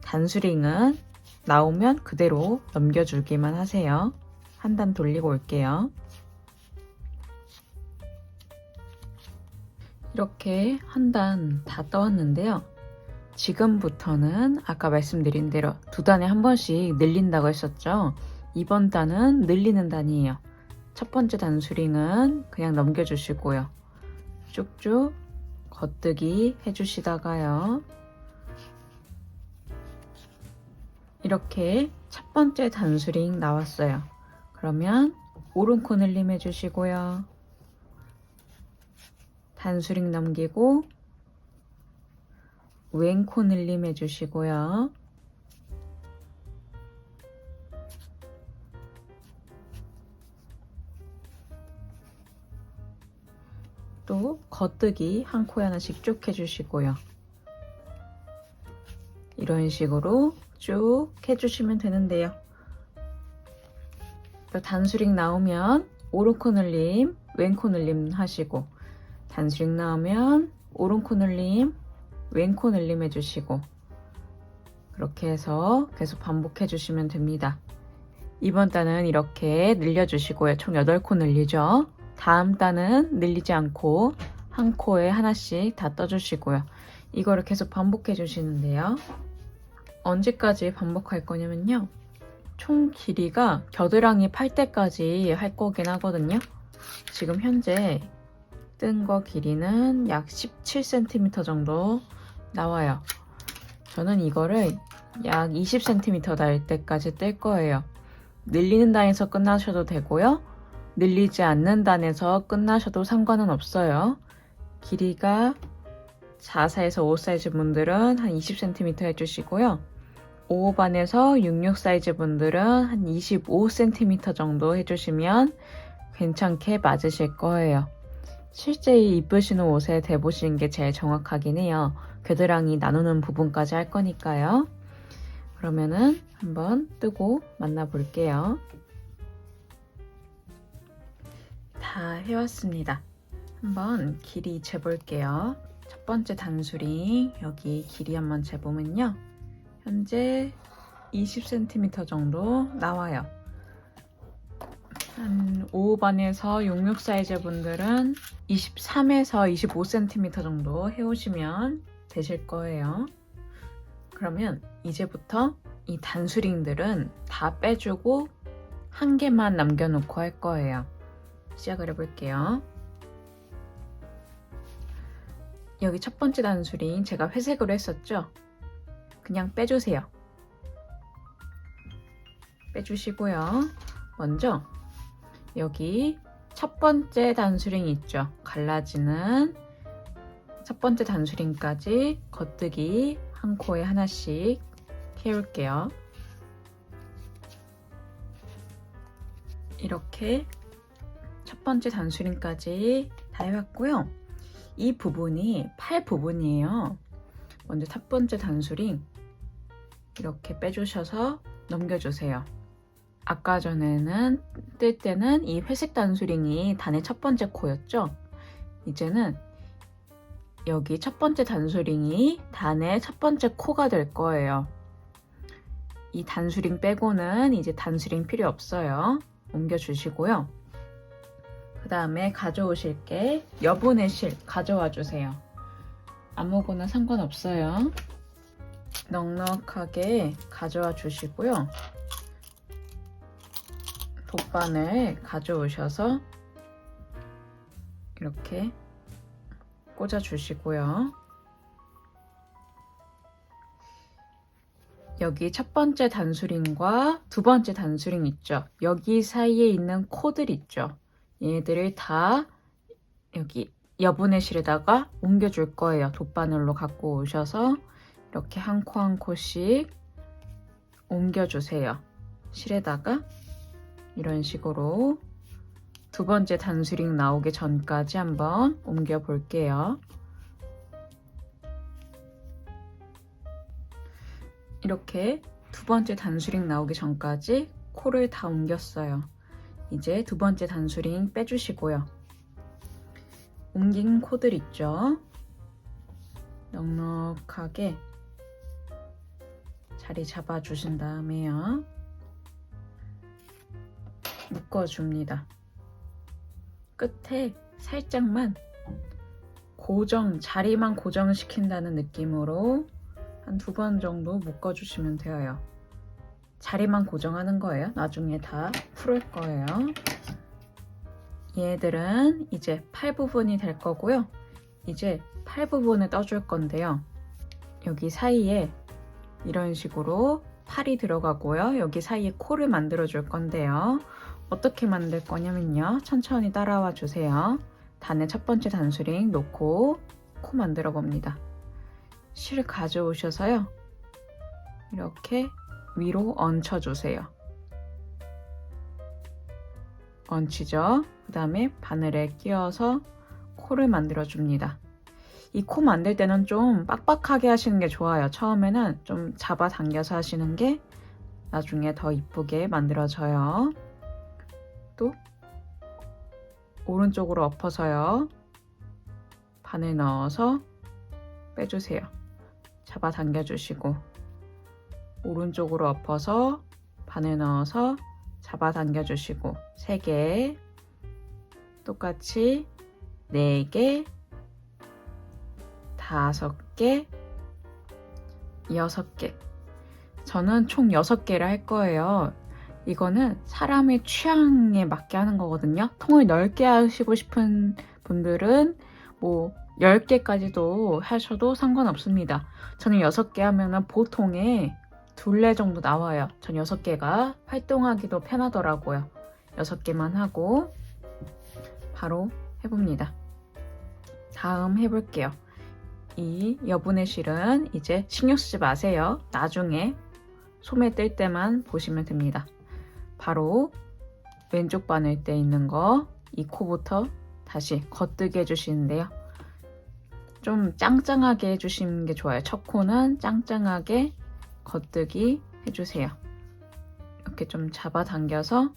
단수링은 나오면 그대로 넘겨주기만 하세요. 한 단 돌리고 올게요. 이렇게 한 단 다 떠왔는데요. 지금부터는 아까 말씀드린 대로 두 단에 한 번씩 늘린다고 했었죠. 이번 단은 늘리는 단이에요. 첫 번째 단수링은 그냥 넘겨주시고요. 쭉쭉 겉뜨기 해주시다가요. 이렇게 첫 번째 단수링 나왔어요. 그러면 오른 코 늘림 해주시고요. 단수링 넘기고 왼 코 늘림 해주시고요. 또 겉뜨기 한 코에 하나씩 쭉 해주시고요. 이런 식으로 쭉 해주시면 되는데요. 또 단수링 나오면 오른 코 늘림, 왼 코 늘림 하시고 단수링 나오면 오른 코 늘림, 왼 코 늘림 해주시고 그렇게 해서 계속 반복해 주시면 됩니다. 이번 단은 이렇게 늘려주시고요. 총 8코 늘리죠. 다음 단은 늘리지 않고 한 코에 하나씩 다 떠주시고요. 이거를 계속 반복해 주시는데요. 언제까지 반복할 거냐면요. 총 길이가 겨드랑이 팔 때까지 할 거긴 하거든요. 지금 현재 뜬 거 길이는 약 17cm 정도 나와요. 저는 이거를 약 20cm 날 때까지 뜰 거예요. 늘리는 단에서 끝나셔도 되고요. 늘리지 않는 단에서 끝나셔도 상관은 없어요. 길이가 4사에서 5 사이즈 분들은 한 20cm 해주시고요. 55반에서 66 사이즈 분들은 한 25cm 정도 해주시면 괜찮게 맞으실 거예요. 실제 이 입으시는 옷에 대보시는 게 제일 정확하긴 해요. 겨드랑이 나누는 부분까지 할 거니까요. 그러면은 한번 뜨고 만나볼게요. 다 해왔습니다. 한번 길이 재볼게요. 첫 번째 단수링 여기 길이 한번 재보면요. 현재 20cm 정도 나와요. 한 5반에서 66 사이즈 분들은 23에서 25cm 정도 해오시면 되실 거예요. 그러면 이제부터 이 단수링들은 다 빼주고 한 개만 남겨놓고 할 거예요. 시작을 해볼게요. 여기 첫 번째 단수링 제가 회색으로 했었죠? 그냥 빼주세요. 빼주시고요. 먼저 여기 첫 번째 단수링 있죠? 갈라지는 첫 번째 단수링까지 겉뜨기 한 코에 하나씩 해올게요. 이렇게 첫 번째 단수링까지 다 해왔고요. 이 부분이 팔 부분이에요. 먼저 첫 번째 단수링 이렇게 빼주셔서 넘겨주세요. 아까 전에는 뜰 때는 이 회색 단수링이 단의 첫 번째 코였죠? 이제는 여기 첫 번째 단수링이 단의 첫 번째 코가 될 거예요. 이 단수링 빼고는 이제 단수링 필요 없어요. 옮겨주시고요. 그 다음에 가져오실 게 여분의 실 가져와 주세요. 아무거나 상관없어요. 넉넉하게 가져와 주시고요. 돗바늘 가져오셔서 이렇게 꽂아 주시고요. 여기 첫 번째 단수링과 두 번째 단수링 있죠? 여기 사이에 있는 코들 있죠? 얘네들을 다 여기 여분의 실에다가 옮겨줄 거예요. 돗바늘로 갖고 오셔서 이렇게 한 코 한 코씩 옮겨주세요. 실에다가 이런 식으로 두 번째 단수링 나오기 전까지 한번 옮겨 볼게요. 이렇게 두 번째 단수링 나오기 전까지 코를 다 옮겼어요. 이제 두 번째 단수링 빼주시고요. 옮긴 코들 있죠? 넉넉하게 자리 잡아주신 다음에요. 묶어줍니다. 끝에 살짝만 자리만 고정시킨다는 느낌으로 한 2번 정도 묶어주시면 돼요. 자리만 고정하는 거예요. 나중에 다 풀을 거예요. 얘들은 이제 팔 부분이 될 거고요. 이제 팔 부분을 떠줄 건데요. 여기 사이에 이런 식으로 팔이 들어가고요. 여기 사이에 코를 만들어 줄 건데요. 어떻게 만들 거냐면요. 천천히 따라와 주세요. 단의 첫 번째 단수링 놓고 코 만들어 봅니다. 실 가져오셔서요. 이렇게 위로 얹혀 주세요. 얹히죠? 그 다음에 바늘에 끼워서 코를 만들어 줍니다. 이 코 만들 때는 좀 빡빡하게 하시는 게 좋아요. 처음에는 좀 잡아당겨서 하시는 게 나중에 더 이쁘게 만들어져요. 또 오른쪽으로 엎어서요. 바늘 넣어서 빼주세요. 잡아당겨 주시고 오른쪽으로 엎어서 바늘 넣어서 잡아당겨 주시고 3개 똑같이 4개 5개 6개 저는 총 6개를 할 거예요. 이거는 사람의 취향에 맞게 하는 거거든요. 통을 넓게 하시고 싶은 분들은 뭐 10개까지도 하셔도 상관없습니다. 저는 6개 하면 보통에 둘레 정도 나와요. 전 6개가 활동하기도 편하더라고요. 6개만 하고 바로 해봅니다. 다음 해볼게요. 이 여분의 실은 이제 신경 쓰지 마세요. 나중에 소매 뜰 때만 보시면 됩니다. 바로 왼쪽 바늘 때 있는 거 이 코부터 다시 겉뜨기 해주시는데요. 좀 짱짱하게 해주시는 게 좋아요. 첫 코는 짱짱하게 겉뜨기 해주세요. 이렇게 좀 잡아당겨서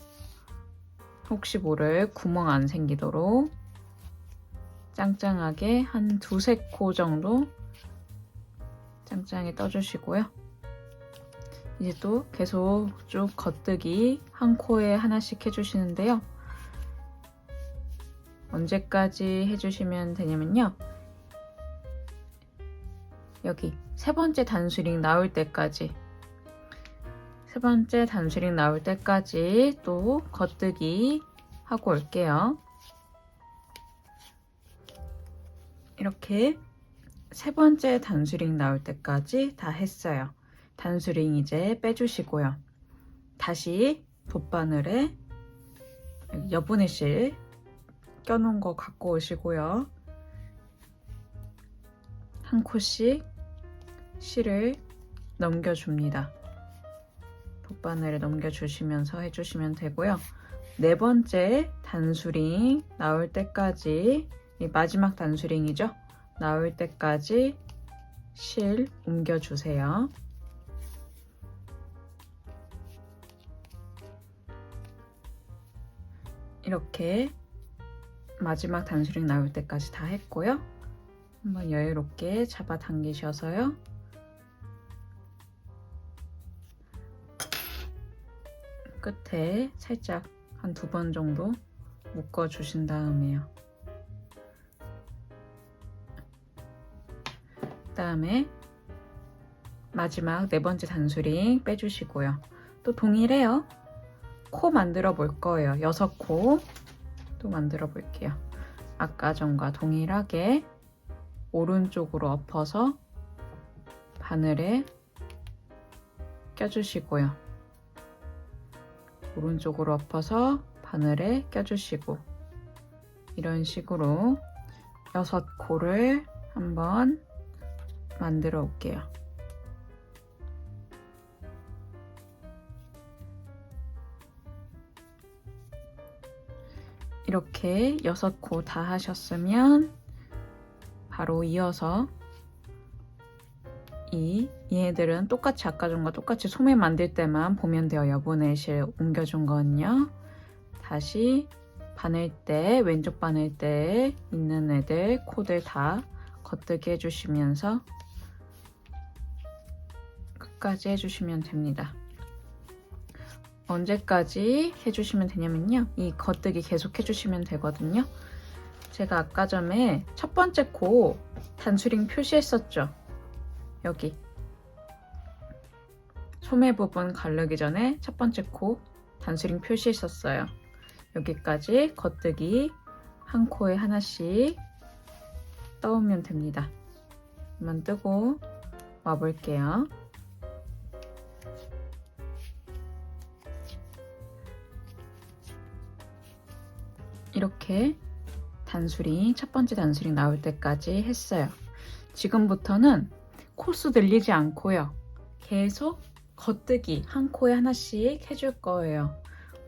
혹시 모를 구멍 안 생기도록 짱짱하게 한 두세 코 정도 짱짱하게 떠주시고요. 이제 또 계속 쭉 겉뜨기 한 코에 하나씩 해주시는데요. 언제까지 해주시면 되냐면요. 여기 세 번째 단수링 나올 때까지 또 겉뜨기 하고 올게요. 이렇게 세 번째 단수링 나올 때까지 다 했어요. 단수링 이제 빼주시고요. 다시 돗바늘에 여분의 실 껴놓은 거 갖고 오시고요. 한 코씩 실을 넘겨줍니다. 돗바늘에 넘겨주시면서 해주시면 되고요. 네 번째 단수링 나올 때까지, 이 마지막 단수링이죠. 나올 때까지 실 옮겨주세요. 이렇게 마지막 단수링 나올 때까지 다 했고요. 한번 여유롭게 잡아당기셔서요. 끝에 살짝 한 2번 정도 묶어주신 다음에요. 그다음에 마지막 네 번째 단수링 빼주시고요. 또 동일해요. 코 만들어 볼 거예요. 6코 또 만들어 볼게요. 아까 전과 동일하게 오른쪽으로 엎어서 바늘에 껴주시고요. 오른쪽으로 엎어서 바늘에 껴주시고, 이런 식으로 6코를 한번 만들어 올게요. 이렇게 6코 다 하셨으면 바로 이어서 얘네들은 똑같이 아까 전과 똑같이 소매 만들 때만 보면 돼요. 여분의 실 옮겨준 거는요. 다시 바늘대, 왼쪽 바늘대에 있는 애들 코들 다 겉뜨기 해주시면서 끝까지 해주시면 됩니다. 언제까지 해주시면 되냐면요. 이 겉뜨기 계속 해주시면 되거든요. 제가 아까 전에 첫 번째 코 단수링 표시했었죠. 여기 소매 부분 가르기 전에 첫 번째 코 단수링 표시했었어요. 여기까지 겉뜨기 한 코에 하나씩 떠오면 됩니다. 한번 뜨고 와볼게요. 이렇게 단수링, 첫 번째 단수링 나올 때까지 했어요. 지금부터는 코수 늘리지 않고요. 계속 겉뜨기 한 코에 하나씩 해줄 거예요.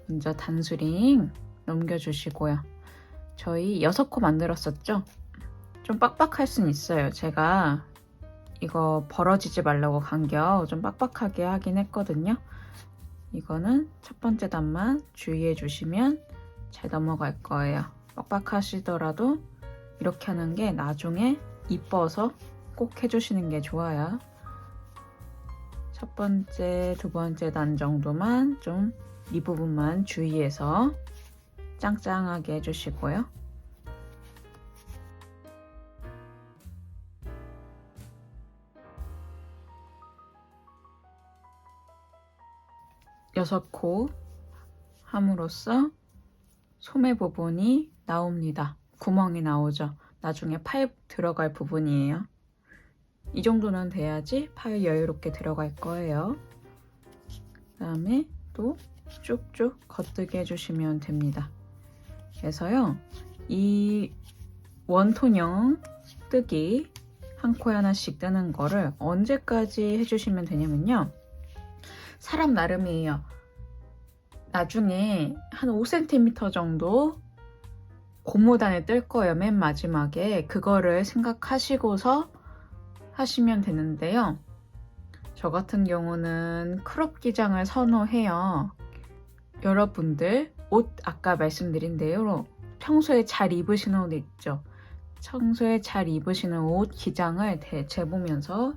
먼저 단수링 넘겨주시고요. 저희 6코 만들었었죠? 좀 빡빡할 순 있어요. 제가 이거 벌어지지 말라고 간격 좀 빡빡하게 하긴 했거든요. 이거는 첫 번째 단만 주의해 주시면 잘 넘어갈 거예요. 빡빡하시더라도 이렇게 하는 게 나중에 이뻐서 꼭 해주시는 게 좋아요. 첫 번째, 두 번째 단 정도만 좀 이 부분만 주의해서 짱짱하게 해주시고요. 여섯 코 함으로써 소매 부분이 나옵니다. 구멍이 나오죠. 나중에 팔 들어갈 부분이에요. 이 정도는 돼야지 팔 여유롭게 들어갈 거예요. 그 다음에 또 쭉쭉 겉뜨기 해주시면 됩니다. 그래서요, 이 원톤형 뜨기 한 코에 하나씩 뜨는 거를 언제까지 해주시면 되냐면요. 사람 나름이에요. 나중에 한 5cm 정도 고무단을 뜰 거예요. 맨 마지막에 그거를 생각하시고서 하시면 되는데요. 저 같은 경우는 크롭 기장을 선호해요. 여러분들 옷 아까 말씀드린 대로 평소에 잘 입으시는 옷 있죠? 평소에 잘 입으시는 옷 기장을 재보면서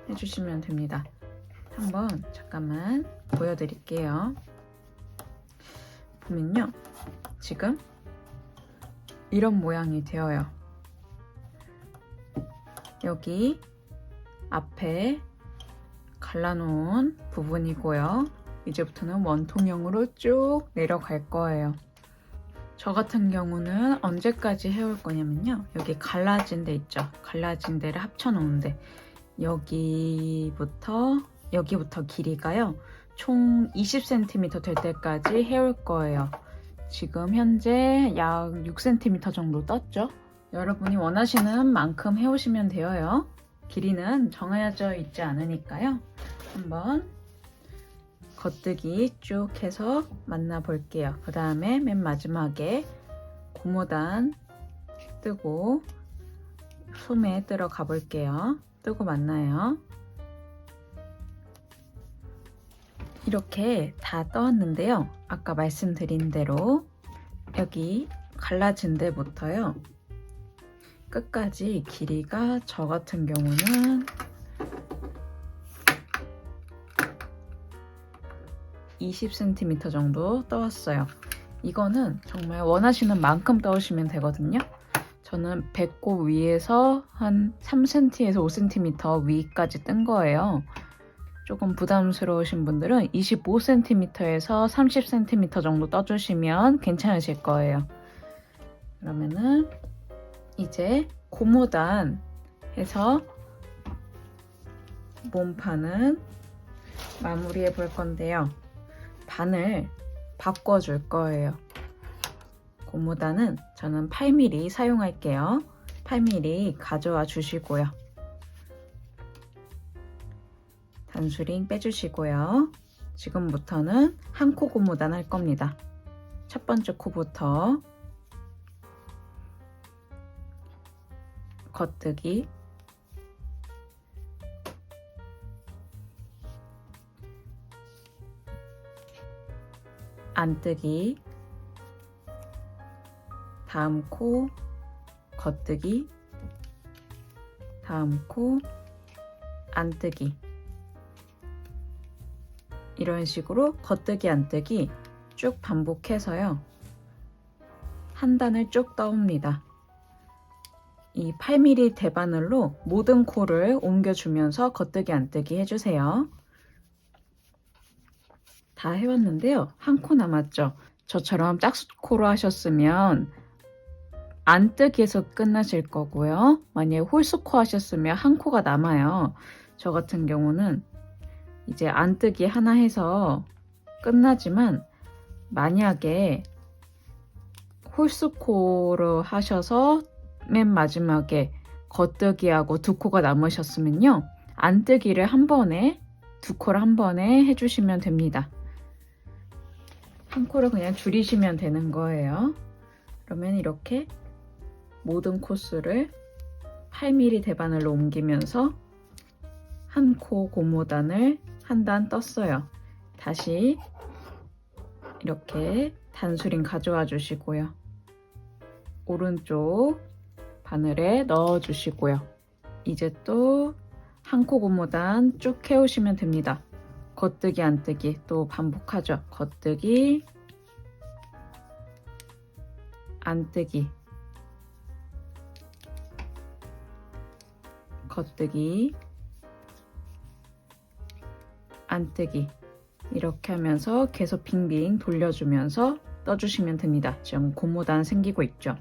해주시면 됩니다. 한번 잠깐만 보여드릴게요. 보면요, 지금 이런 모양이 되어요. 여기 앞에 갈라놓은 부분이고요. 이제부터는 원통형으로 쭉 내려갈 거예요. 저 같은 경우는 언제까지 해올 거냐면요, 여기 갈라진 데 있죠? 갈라진 데를 합쳐 놓은데 여기부터 길이가요 총 20cm 될 때까지 해올 거예요. 지금 현재 약 6cm 정도 떴죠? 여러분이 원하시는 만큼 해오시면 돼요. 길이는 정해져 있지 않으니까요. 한번 겉뜨기 쭉 해서 만나 볼게요. 그 다음에 맨 마지막에 고무단 뜨고 소매 뜨러 가볼게요. 뜨고 만나요. 이렇게 다 떠왔는데요. 아까 말씀드린 대로 여기 갈라진 데부터요, 끝까지 길이가 저 같은 경우는 20cm 정도 떠왔어요. 이거는 정말 원하시는 만큼 떠오시면 되거든요. 저는 배꼽 위에서 한 3cm에서 5cm 위까지 뜬 거예요. 조금 부담스러우신 분들은 25cm에서 30cm 정도 떠주시면 괜찮으실 거예요. 그러면은 이제 고무단 해서 몸판은 마무리해 볼 건데요. 반을 바꿔줄 거예요. 고무단은 저는 8mm 사용할게요. 8mm 가져와 주시고요. 단수링 빼주시고요. 지금부터는 한 코 고무단 할 겁니다. 첫 번째 코부터 겉뜨기, 안뜨기, 다음 코 겉뜨기, 다음 코 안뜨기, 이런 식으로 겉뜨기 안뜨기 쭉 반복해서요, 한 단을 쭉 떠옵니다. 이 8mm 대바늘로 모든 코를 옮겨주면서 겉뜨기 안뜨기 해주세요. 다 해왔는데요. 한 코 남았죠? 저처럼 짝수코로 하셨으면 안뜨기에서 끝나실 거고요. 만약에 홀수코 하셨으면 한 코가 남아요. 저 같은 경우는 이제 안뜨기 하나 해서 끝나지만, 만약에 홀수코로 하셔서 맨 마지막에 겉뜨기하고 두 코가 남으셨으면요, 안뜨기를 한 번에, 두 코를 한 번에 해주시면 됩니다. 한 코를 그냥 줄이시면 되는 거예요. 그러면 이렇게 모든 코스를 8mm 대바늘로 옮기면서 한 코 고무단을 한 단 떴어요. 다시 이렇게 단수링 가져와 주시고요. 오른쪽 바늘에 넣어 주시고요. 이제 또 한 코 고무단 쭉 해오시면 됩니다. 겉뜨기 안뜨기 또 반복하죠. 겉뜨기 안뜨기, 겉뜨기 안뜨기, 이렇게 하면서 계속 빙빙 돌려주면서 떠주시면 됩니다. 지금 고무단 생기고 있죠.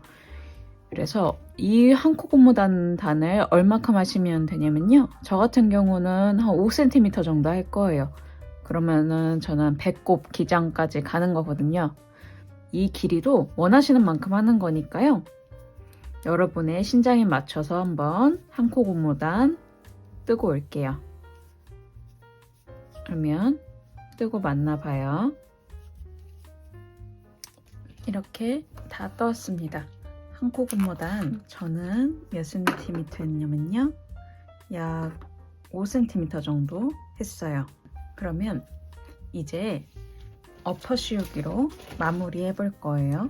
그래서 이 한 코 고무단 단을 얼마큼 하시면 되냐면요, 저 같은 경우는 한 5cm 정도 할 거예요. 그러면은 저는 배꼽 기장까지 가는 거거든요. 이 길이도 원하시는 만큼 하는 거니까요. 여러분의 신장에 맞춰서 한번 한 코 고무단 뜨고 올게요. 그러면 뜨고 만나봐요. 이렇게 다 떴습니다. 한 코 분모단 저는 몇 cm 했냐면요. 약 5cm 정도 했어요. 그러면 이제 엎어 씌우기로 마무리 해볼 거예요.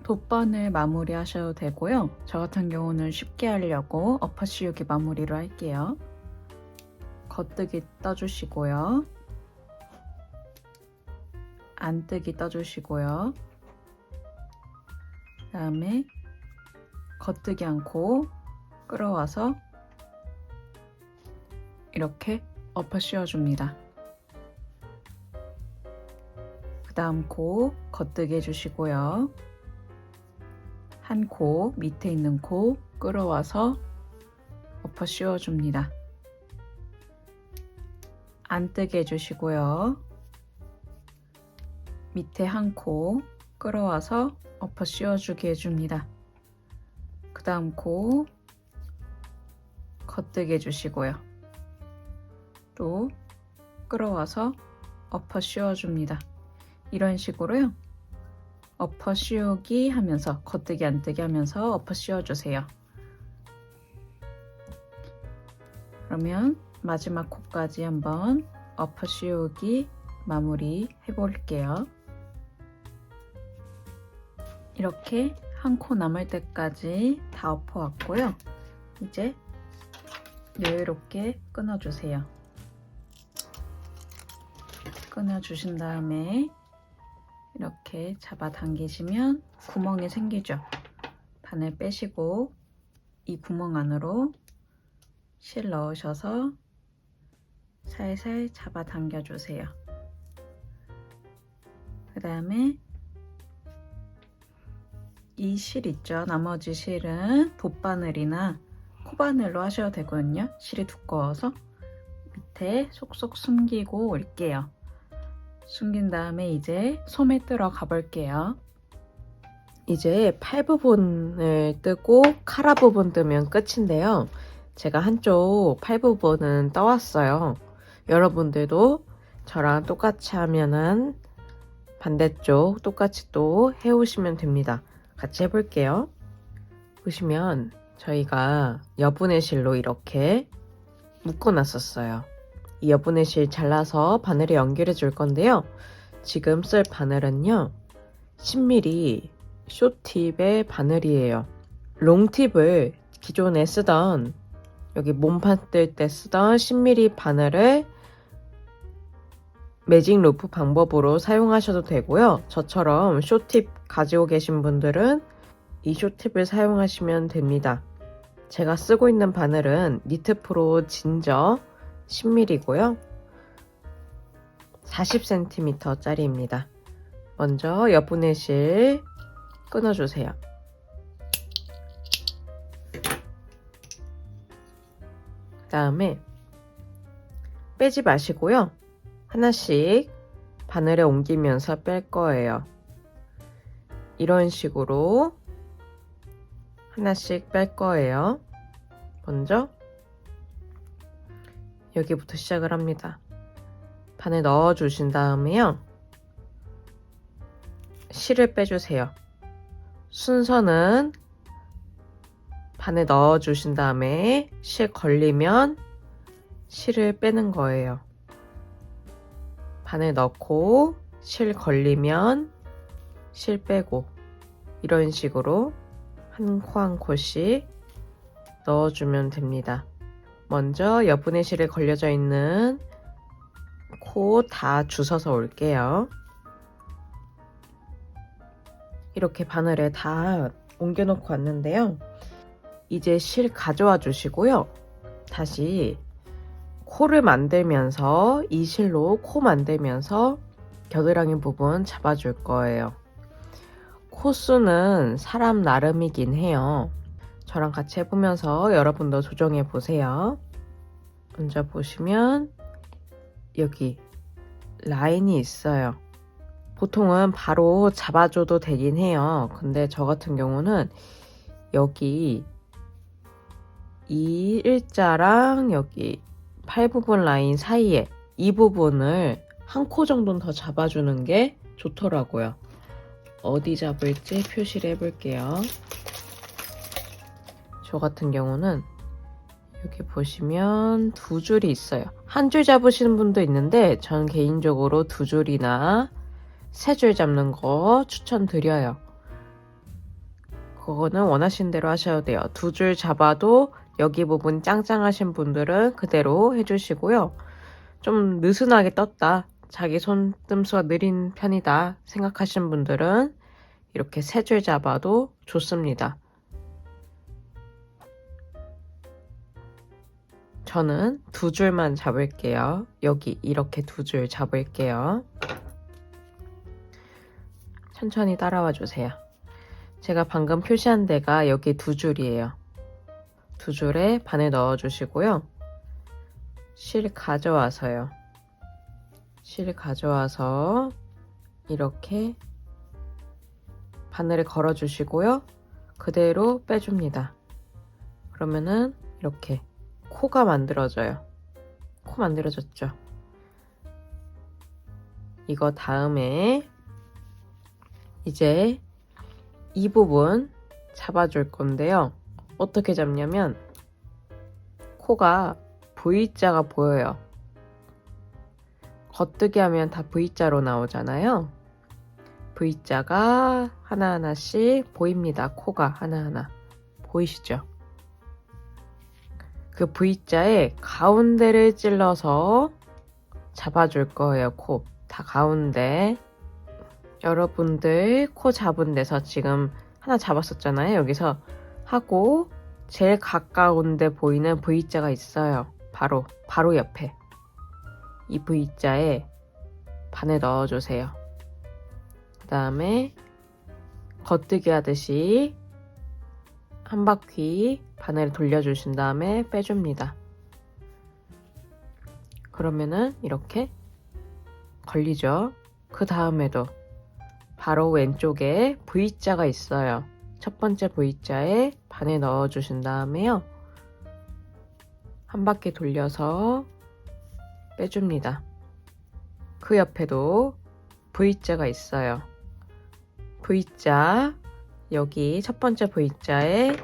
돗바늘 마무리 하셔도 되고요. 저 같은 경우는 쉽게 하려고 엎어 씌우기 마무리로 할게요. 겉뜨기 떠주시고요. 안뜨기 떠주시고요. 그 다음에 겉뜨기 않고 끌어와서 이렇게 엎어 씌워줍니다. 그 다음 코 겉뜨기 해주시고요. 한 코, 밑에 있는 코 끌어와서 엎어 씌워줍니다. 안뜨기 해주시고요. 밑에 한 코 끌어와서 엎어 씌워주게 해줍니다. 그 다음 코 겉뜨기 해주시고요. 또 끌어와서 엎어 씌워줍니다. 이런 식으로요. 엎어 씌우기 하면서 겉뜨기 안뜨기 하면서 엎어 씌워주세요. 그러면 마지막 코까지 한번 엎어 씌우기 마무리 해볼게요. 이렇게 한 코 남을 때까지 다 엎어 왔고요. 이제 여유롭게 끊어주세요. 끊어주신 다음에 이렇게 잡아당기시면 구멍이 생기죠. 바늘 빼시고 이 구멍 안으로 실 넣으셔서 살살 잡아당겨 주세요. 그 다음에 이 실 있죠. 나머지 실은 돗바늘이나 코바늘로 하셔도 되거든요. 실이 두꺼워서 밑에 속속 숨기고 올게요. 숨긴 다음에 이제 솜에 뜨러 가볼게요. 이제 팔 부분을 뜨고 카라 부분 뜨면 끝인데요. 제가 한쪽 팔 부분은 떠왔어요. 여러분들도 저랑 똑같이 하면은 반대쪽 똑같이 또 해오시면 됩니다. 같이 해볼게요. 보시면 저희가 여분의 실로 이렇게 묶어놨었어요. 이 여분의 실 잘라서 바늘에 연결해 줄 건데요. 지금 쓸 바늘은요. 10mm 숏팁의 바늘이에요. 롱팁을 기존에 쓰던 여기 몸판 뜰 때 쓰던 10mm 바늘을 매직 루프 방법으로 사용하셔도 되고요. 저처럼 숏팁 가지고 계신 분들은 이 숏팁을 사용하시면 됩니다. 제가 쓰고 있는 바늘은 니트프로 진저 10mm고요. 40cm 짜리입니다. 먼저 여분의 실 끊어주세요. 그 다음에 빼지 마시고요. 하나씩 바늘에 옮기면서 뺄 거예요. 이런 식으로 하나씩 뺄 거예요. 먼저 여기부터 시작을 합니다. 바늘 넣어 주신 다음에요. 실을 빼주세요. 순서는 바늘 넣어 주신 다음에 실 걸리면 실을 빼는 거예요. 바늘 넣고 실 걸리면 실 빼고 이런 식으로 한 코 한 코씩 넣어주면 됩니다. 먼저 여분의 실에 걸려져 있는 코 다 주워서 올게요. 이렇게 바늘에 다 옮겨놓고 왔는데요. 이제 실 가져와 주시고요. 다시 코를 만들면서 이 실로 코 만들면서 겨드랑이 부분 잡아줄 거예요. 코수는 사람 나름이긴 해요. 저랑 같이 해보면서 여러분도 조정해 보세요. 먼저 보시면 여기 라인이 있어요. 보통은 바로 잡아줘도 되긴 해요. 근데 저 같은 경우는 여기 이 일자랑 여기 팔 부분 라인 사이에 이 부분을 한 코 정도는 더 잡아주는 게 좋더라고요. 어디 잡을지 표시를 해볼게요. 저 같은 경우는 여기 보시면 두 줄이 있어요. 한 줄 잡으시는 분도 있는데 전 개인적으로 두 줄이나 세 줄 잡는 거 추천드려요. 그거는 원하신 대로 하셔도 돼요. 두 줄 잡아도 여기 부분 짱짱하신 분들은 그대로 해주시고요. 좀 느슨하게 떴다, 자기 손뜸수가 느린 편이다 생각하시는 분들은 이렇게 세 줄 잡아도 좋습니다. 저는 두 줄만 잡을게요. 여기 이렇게 두 줄 잡을게요. 천천히 따라와 주세요. 제가 방금 표시한 데가 여기 두 줄이에요. 두 줄에 바늘 넣어 주시고요. 실 가져와서요. 실 가져와서 이렇게 바늘을 걸어 주시고요. 그대로 빼줍니다. 그러면은 이렇게 코가 만들어져요. 코 만들어졌죠? 이거 다음에 이제 이 부분 잡아줄 건데요. 어떻게 잡냐면 코가 V자가 보여요. 겉뜨기 하면 다 V자로 나오잖아요. V자가 하나하나씩 보입니다. 코가 하나하나 보이시죠? 그 V자의 가운데를 찔러서 잡아줄 거예요. 코 다 가운데. 여러분들 코 잡은 데서 지금 하나 잡았었잖아요. 여기서 하고 제일 가까운 데 보이는 V자가 있어요. 바로 옆에 이 V자에 바늘 넣어주세요. 그 다음에 겉뜨기 하듯이 한 바퀴 바늘을 돌려주신 다음에 빼줍니다. 그러면은 이렇게 걸리죠. 그 다음에도 바로 왼쪽에 V자가 있어요. 첫 번째 V자에 바늘 넣어주신 다음에요. 한 바퀴 돌려서 빼줍니다. 그 옆에도 V자가 있어요. V자, 여기 첫 번째 V자에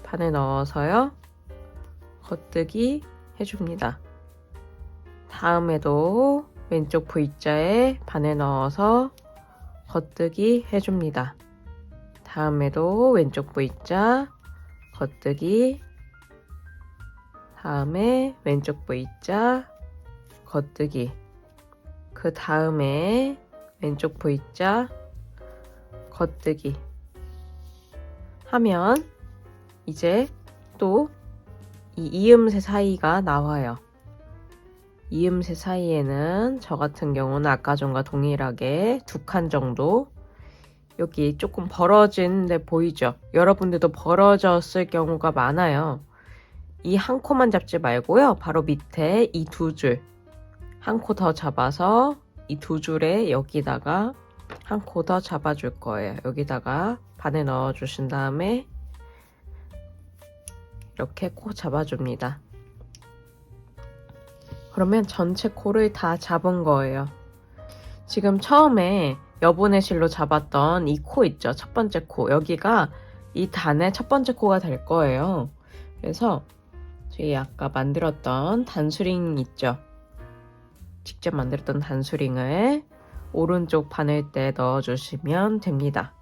바늘 넣어서요. 겉뜨기 해줍니다. 다음에도 왼쪽 V자에 바늘 넣어서 겉뜨기 해줍니다. 다음에도 왼쪽 V자 겉뜨기, 다음에 왼쪽 V자 겉뜨기, 그 다음에 왼쪽 V자 겉뜨기 하면 이제 또 이 이음새 사이가 나와요. 이음새 사이에는 저 같은 경우는 아까 전과 동일하게 두 칸 정도, 여기 조금 벌어진 데 보이죠? 여러분들도 벌어졌을 경우가 많아요. 이 한 코만 잡지 말고요. 바로 밑에 이 두 줄, 한 코 더 잡아서 이 두 줄에 여기다가 한 코 더 잡아줄 거예요. 여기다가 바늘 넣어주신 다음에 이렇게 코 잡아줍니다. 그러면 전체 코를 다 잡은 거예요. 지금 처음에 여분의 실로 잡았던 이 코 있죠? 첫 번째 코. 여기가 이 단의 첫 번째 코가 될 거예요. 그래서 저희 아까 만들었던 단수링 있죠? 직접 만들었던 단수링을 오른쪽 바늘대에 넣어주시면 됩니다.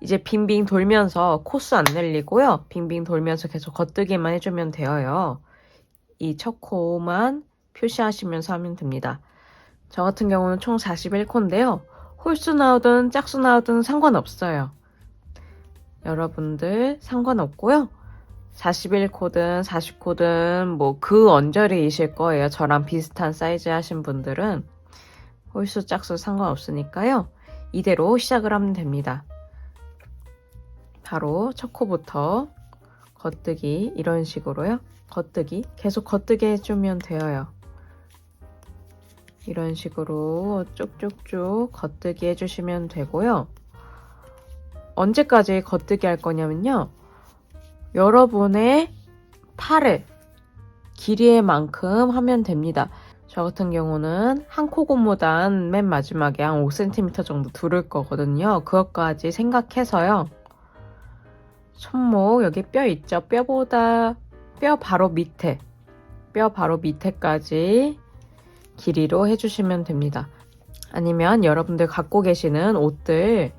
이제 빙빙 돌면서 코스 안 늘리고요. 빙빙 돌면서 계속 겉뜨기만 해주면 돼요. 이 첫 코만 표시하시면서 하면 됩니다. 저 같은 경우는 총 41코인데요. 홀수 나오든 짝수 나오든 상관없어요. 여러분들 상관없고요. 41코든 40코든 뭐 그 언저리이실 거예요. 저랑 비슷한 사이즈 하신 분들은 홀수 짝수 상관없으니까요. 이대로 시작을 하면 됩니다. 바로 첫 코부터 겉뜨기, 이런 식으로요. 겉뜨기, 계속 겉뜨기 해주면 돼요. 이런 식으로 쭉쭉쭉 겉뜨기 해주시면 되고요. 언제까지 겉뜨기 할 거냐면요. 여러분의 팔을 길이의 만큼 하면 됩니다. 저 같은 경우는 한 코 고무단 맨 마지막에 한 5cm 정도 두를 거거든요. 그것까지 생각해서요. 손목 여기 뼈 있죠? 뼈 바로 밑에까지 길이로 해주시면 됩니다. 아니면 여러분들 갖고 계시는 옷들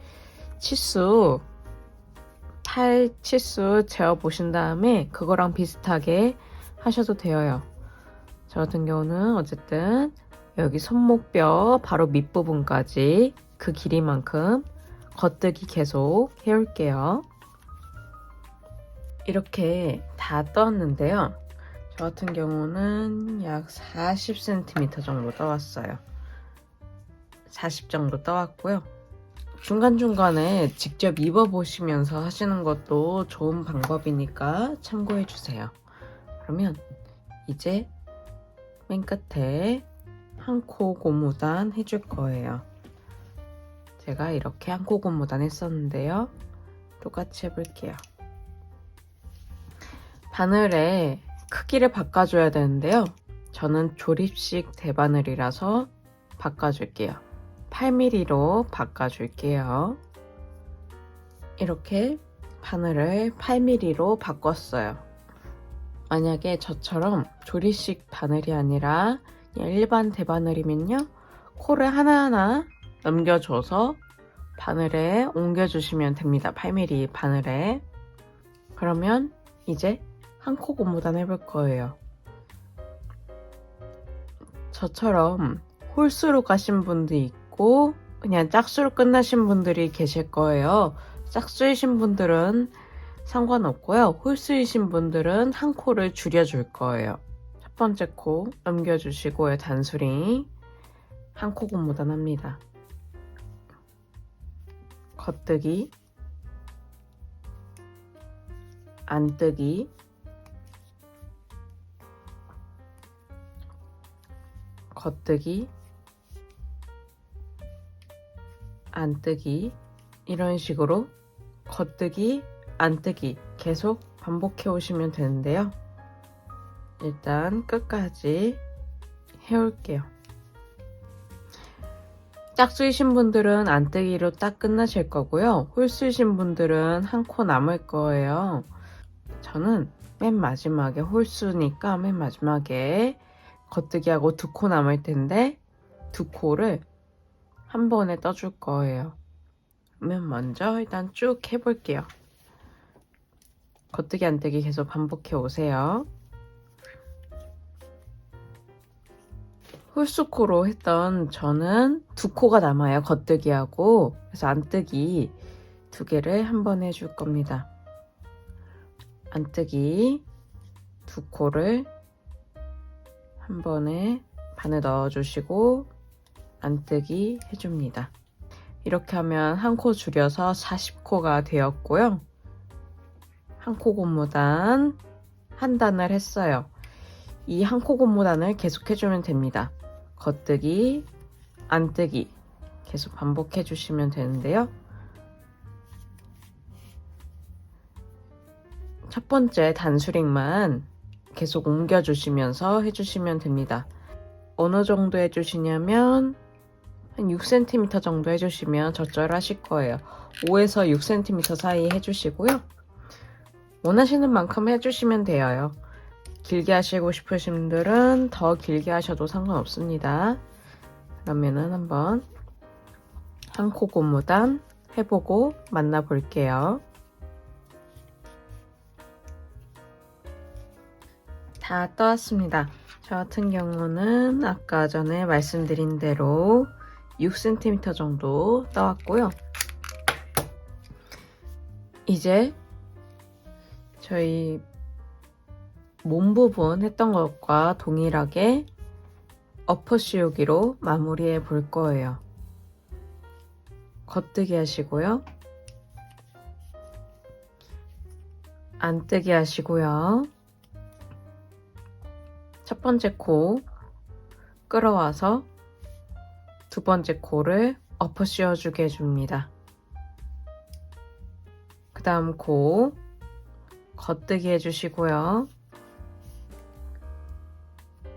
팔 치수 재어보신 다음에 그거랑 비슷하게 하셔도 돼요. 저 같은 경우는 어쨌든 여기 손목뼈 바로 밑부분까지 그 길이만큼 겉뜨기 계속 해올게요. 이렇게 다 떴는데요. 저 같은 경우는 약 40cm 정도 떠왔어요. 40 정도 떠왔고요. 중간중간에 직접 입어보시면서 하시는 것도 좋은 방법이니까 참고해주세요. 그러면 이제 맨 끝에 한 코 고무단 해줄 거예요. 제가 이렇게 한 코 고무단 했었는데요. 똑같이 해볼게요. 바늘의 크기를 바꿔줘야 되는데요. 저는 조립식 대바늘이라서 바꿔줄게요. 8mm로 바꿔줄게요. 이렇게 바늘을 8mm로 바꿨어요. 만약에 저처럼 조립식 바늘이 아니라 그냥 일반 대바늘이면요. 코를 하나하나 넘겨줘서 바늘에 옮겨주시면 됩니다. 8mm 바늘에. 그러면 이제 한 코 고무단 해볼 거예요. 저처럼 홀수로 가신 분도 있고 그냥 짝수로 끝나신 분들이 계실 거예요. 짝수이신 분들은 상관없고요. 홀수이신 분들은 한 코를 줄여줄 거예요. 첫 번째 코 넘겨주시고요. 단수링 한 코 고무단 합니다. 겉뜨기, 안뜨기, 겉뜨기, 안뜨기, 이런 식으로 겉뜨기, 안뜨기 계속 반복해 오시면 되는데요. 일단 끝까지 해올게요. 짝수이신 분들은 안뜨기로 딱 끝나실 거고요. 홀수이신 분들은 한 코 남을 거예요. 저는 맨 마지막에 홀수니까 맨 마지막에 겉뜨기하고 2코 남을 텐데 2코를 한 번에 떠줄 거예요. 그러면 먼저 일단 쭉 해볼게요. 겉뜨기 안뜨기 계속 반복해 오세요. 홀수코로 했던 저는 2코가 남아요. 겉뜨기하고. 그래서 안뜨기 2개를 한 번 해줄 겁니다. 안뜨기 2코를 한 번에 바늘 넣어주시고 안뜨기 해줍니다. 이렇게 하면 한 코 줄여서 40코가 되었고요. 한 코 고무단 한 단을 했어요. 이 한 코 고무단을 계속 해주면 됩니다. 겉뜨기, 안뜨기 계속 반복해 주시면 되는데요. 첫 번째 단수링만 계속 옮겨주시면서 해주시면 됩니다. 어느 정도 해주시냐면 한 6cm 정도 해주시면 적절하실 거예요. 5에서 6cm 사이 해주시고요. 원하시는 만큼 해주시면 돼요. 길게 하시고 싶으신 분들은 더 길게 하셔도 상관없습니다. 그러면은 한번 한 코 고무단 해보고 만나볼게요. 다 떠왔습니다. 저 같은 경우는 아까 전에 말씀드린 대로 6cm 정도 떠왔고요. 이제 저희 몸 부분 했던 것과 동일하게 엎어 씌우기로 마무리해 볼 거예요. 겉뜨기 하시고요. 안뜨기 하시고요. 첫 번째 코 끌어와서 두 번째 코를 엎어 씌워주게 해줍니다. 그 다음 코 겉뜨기 해주시고요.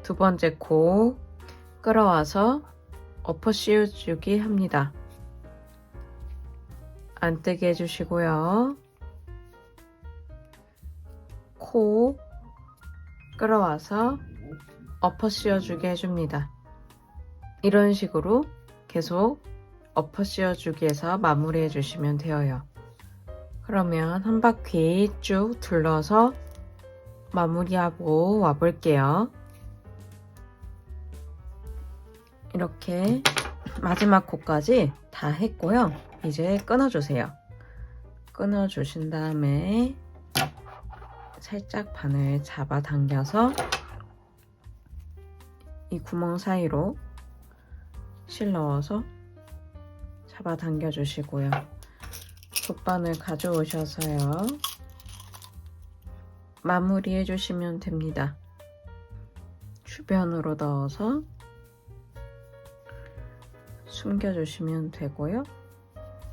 두 번째 코 끌어와서 엎어 씌워주기 합니다. 안 뜨게 해주시고요. 코 끌어와서 엎어 씌워주게 해줍니다. 이런 식으로 계속 엎어 씌워주기해서 마무리해 주시면 되어요. 그러면 한 바퀴 쭉 둘러서 마무리하고 와볼게요. 이렇게 마지막 코까지 다 했고요. 이제 끊어주세요. 끊어주신 다음에 살짝 바늘 잡아당겨서 이 구멍 사이로 실 넣어서 잡아당겨 주시고요. 돗바늘 가져오셔서요. 마무리 해주시면 됩니다. 주변으로 넣어서 숨겨주시면 되고요.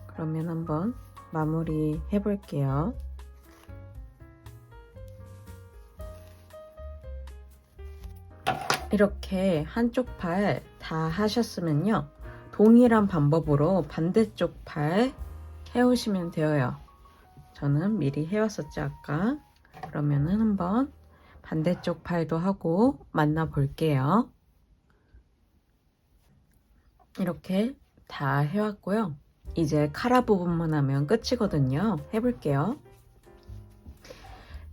그러면 한번 마무리 해볼게요. 이렇게 한쪽 팔 다 하셨으면요. 동일한 방법으로 반대쪽 팔 해오시면 되어요. 저는 미리 해왔었죠, 아까. 그러면은 한번 반대쪽 팔도 하고 만나 볼게요. 이렇게 다 해왔고요. 이제 카라 부분만 하면 끝이거든요. 해볼게요.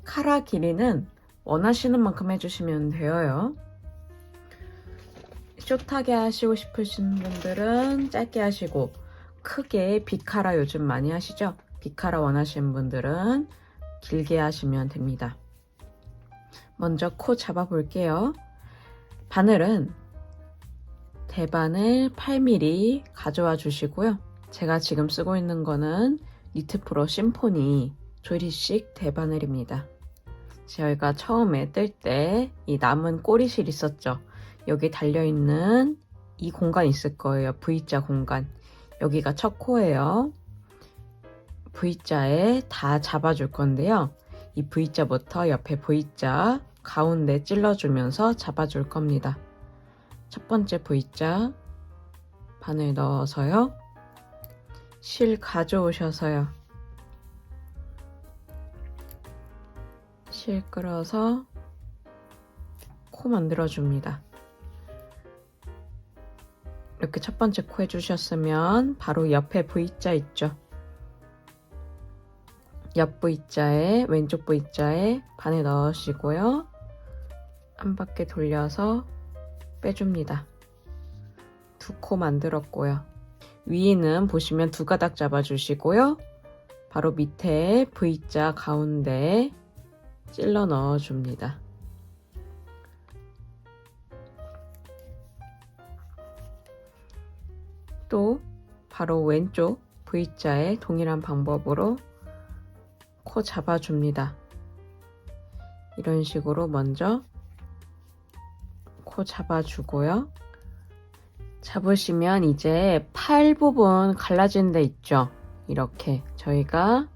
카라 길이는 원하시는 만큼 해주시면 되어요. 숏하게 하시고 싶으신 분들은 짧게 하시고, 크게 빗카라 요즘 많이 하시죠? 빗카라 원하시는 분들은 길게 하시면 됩니다. 먼저 코 잡아 볼게요. 바늘은 대바늘 8mm 가져와 주시고요. 제가 지금 쓰고 있는 거는 니트프로 심포니 조리식 대바늘입니다. 저희가 처음에 뜰 때 이 남은 꼬리실 있었죠? 여기 달려있는 이 공간 있을 거예요. V자 공간. 여기가 첫 코예요. V자에 다 잡아줄 건데요. 이 V자부터 옆에 V자 가운데 찔러주면서 잡아줄 겁니다. 첫 번째 V자 바늘 넣어서요. 실 가져오셔서요. 실 끌어서 코 만들어줍니다. 이렇게 첫 번째 코 해주셨으면 바로 옆에 V자 있죠? 옆 V자에, 왼쪽 V자에 바늘 넣으시고요. 한 바퀴 돌려서 빼줍니다. 두 코 만들었고요. 위에는 보시면 두 가닥 잡아주시고요. 바로 밑에 V자 가운데 찔러 넣어줍니다. 또 바로 왼쪽 V자에 동일한 방법으로 코 잡아줍니다. 이런 식으로 먼저 코 잡아주고요. 잡으시면 이제 팔 부분 갈라진 데 있죠? 이렇게 저희가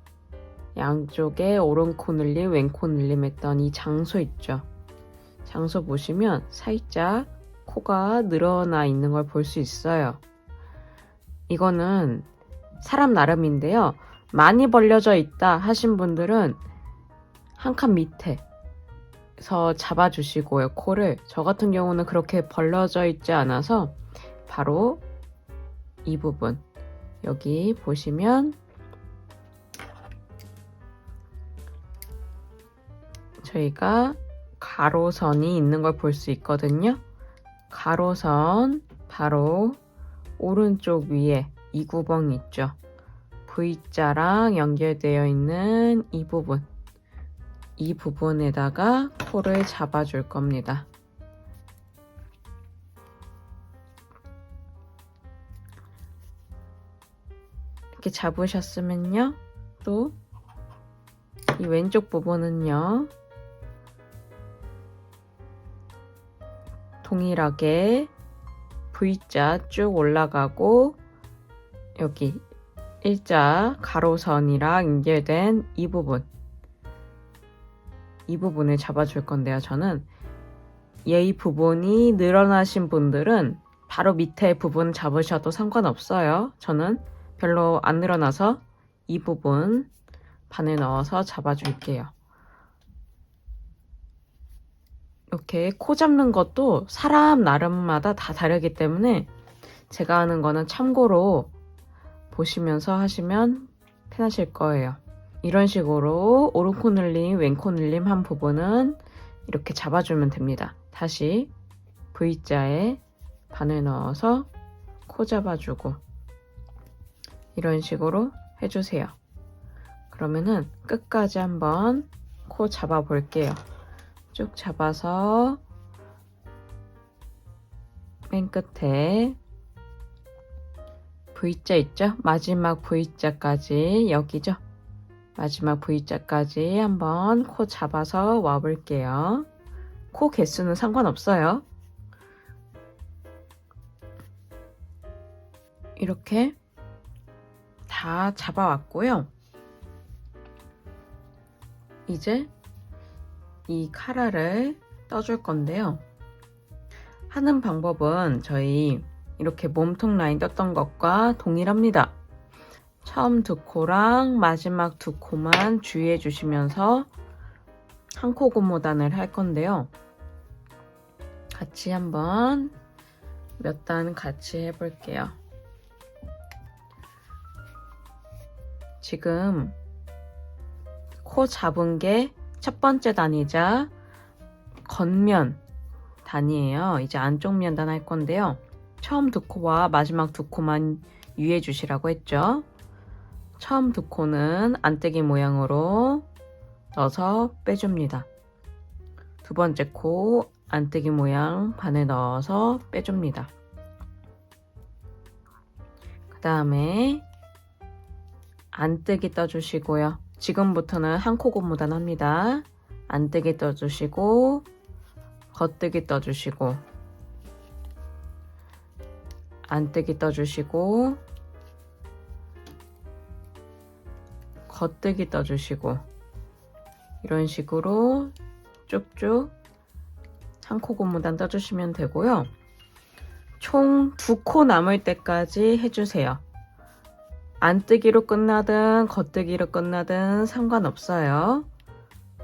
양쪽에 오른 코 늘림, 왼 코 늘림 했던 이 장소 있죠? 장소 보시면 살짝 코가 늘어나 있는 걸 볼 수 있어요. 이거는 사람 나름인데요. 많이 벌려져 있다 하신 분들은 한 칸 밑에서 잡아주시고요. 코를. 저 같은 경우는 그렇게 벌려져 있지 않아서 바로 이 부분 여기 보시면 저희가 가로선이 있는 걸 볼 수 있거든요. 가로선 바로 오른쪽 위에 이 구멍 있죠? V자랑 연결되어 있는 이 부분, 이 부분에다가 코를 잡아줄 겁니다. 이렇게 잡으셨으면요, 또 이 왼쪽 부분은요, 동일하게 V자 쭉 올라가고 여기 일자 가로선이랑 연결된 이 부분, 이 부분을 잡아줄 건데요. 저는 이 부분이 늘어나신 분들은 바로 밑에 부분 잡으셔도 상관없어요. 저는 별로 안 늘어나서 이 부분 바늘 넣어서 잡아줄게요. 이렇게 코 잡는 것도 사람 나름마다 다 다르기 때문에 제가 하는 거는 참고로 보시면서 하시면 편하실 거예요. 이런 식으로 오른코 늘림, 왼코 늘림 한 부분은 이렇게 잡아주면 됩니다. 다시 V자에 바늘 넣어서 코 잡아주고 이런 식으로 해주세요. 그러면은 끝까지 한번 코 잡아 볼게요. 쭉 잡아서 맨 끝에 V자 있죠? 마지막 V자까지 여기죠? 마지막 V자까지 한번 코 잡아서 와 볼게요. 코 개수는 상관없어요. 이렇게 다 잡아왔고요. 이제 이 카라를 떠줄 건데요. 하는 방법은 저희 이렇게 몸통 라인 떴던 것과 동일합니다. 처음 두 코랑 마지막 두 코만 주의해 주시면서 한 코 고무단을 할 건데요. 같이 한번 몇 단 같이 해볼게요. 지금 코 잡은 게 첫 번째 단이자 겉면 단이에요. 이제 안쪽 면단 할 건데요. 처음 두 코와 마지막 두 코만 유의해 주시라고 했죠. 처음 두 코는 안뜨기 모양으로 넣어서 빼줍니다. 두 번째 코 안뜨기 모양 바늘 넣어서 빼줍니다. 그 다음에 안뜨기 떠주시고요. 지금부터는 한 코 고무단 합니다. 안뜨기 떠주시고 겉뜨기 떠주시고 안뜨기 떠주시고 겉뜨기 떠주시고 이런 식으로 쭉쭉 한 코 고무단 떠주시면 되고요. 총 2코 남을 때까지 해주세요. 안뜨기로 끝나든 겉뜨기로 끝나든 상관없어요.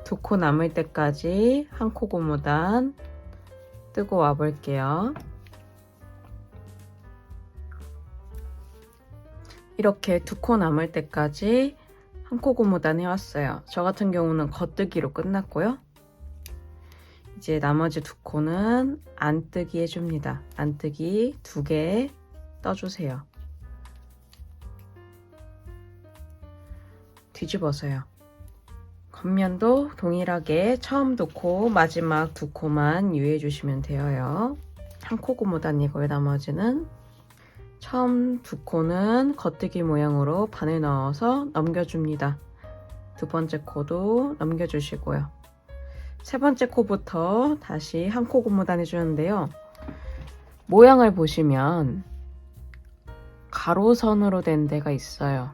2코 남을 때까지 한 코 고무단 뜨고 와 볼게요. 이렇게 2코 남을 때까지 한 코 고무단 해왔어요. 저 같은 경우는 겉뜨기로 끝났고요. 이제 나머지 2코는 안뜨기 해줍니다. 안뜨기 2개 떠주세요. 뒤집어서요. 겉면도 동일하게 처음 2코, 마지막 2코만 유의해 주시면 돼요. 한 코 고무단이고요. 나머지는 처음 2코는 겉뜨기 모양으로 바늘 넣어서 넘겨줍니다. 두 번째 코도 넘겨주시고요. 세 번째 코부터 다시 한 코 고무단 해주는데요. 모양을 보시면 가로선으로 된 데가 있어요.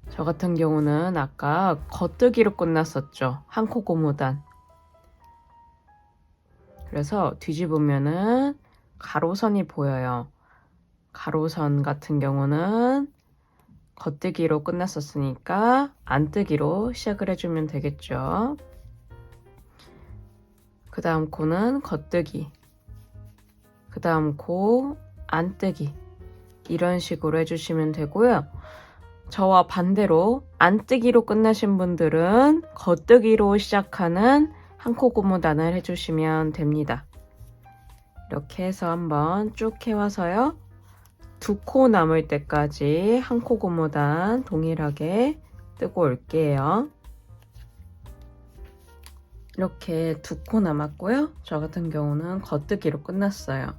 저 같은 경우는 아까 겉뜨기로 끝났었죠. 한 코 고무단. 그래서 뒤집으면은 가로선이 보여요. 가로선 같은 경우는 겉뜨기로 끝났었으니까 안뜨기로 시작을 해주면 되겠죠. 그 다음 코는 겉뜨기, 그 다음 코 안뜨기 이런 식으로 해주시면 되고요. 저와 반대로 안뜨기로 끝나신 분들은 겉뜨기로 시작하는 한 코 고무단을 해주시면 됩니다. 이렇게 해서 한번 쭉 해와서요. 2코 남을 때까지 한 코 고무단 동일하게 뜨고 올게요. 이렇게 2코 남았고요. 저 같은 경우는 겉뜨기로 끝났어요.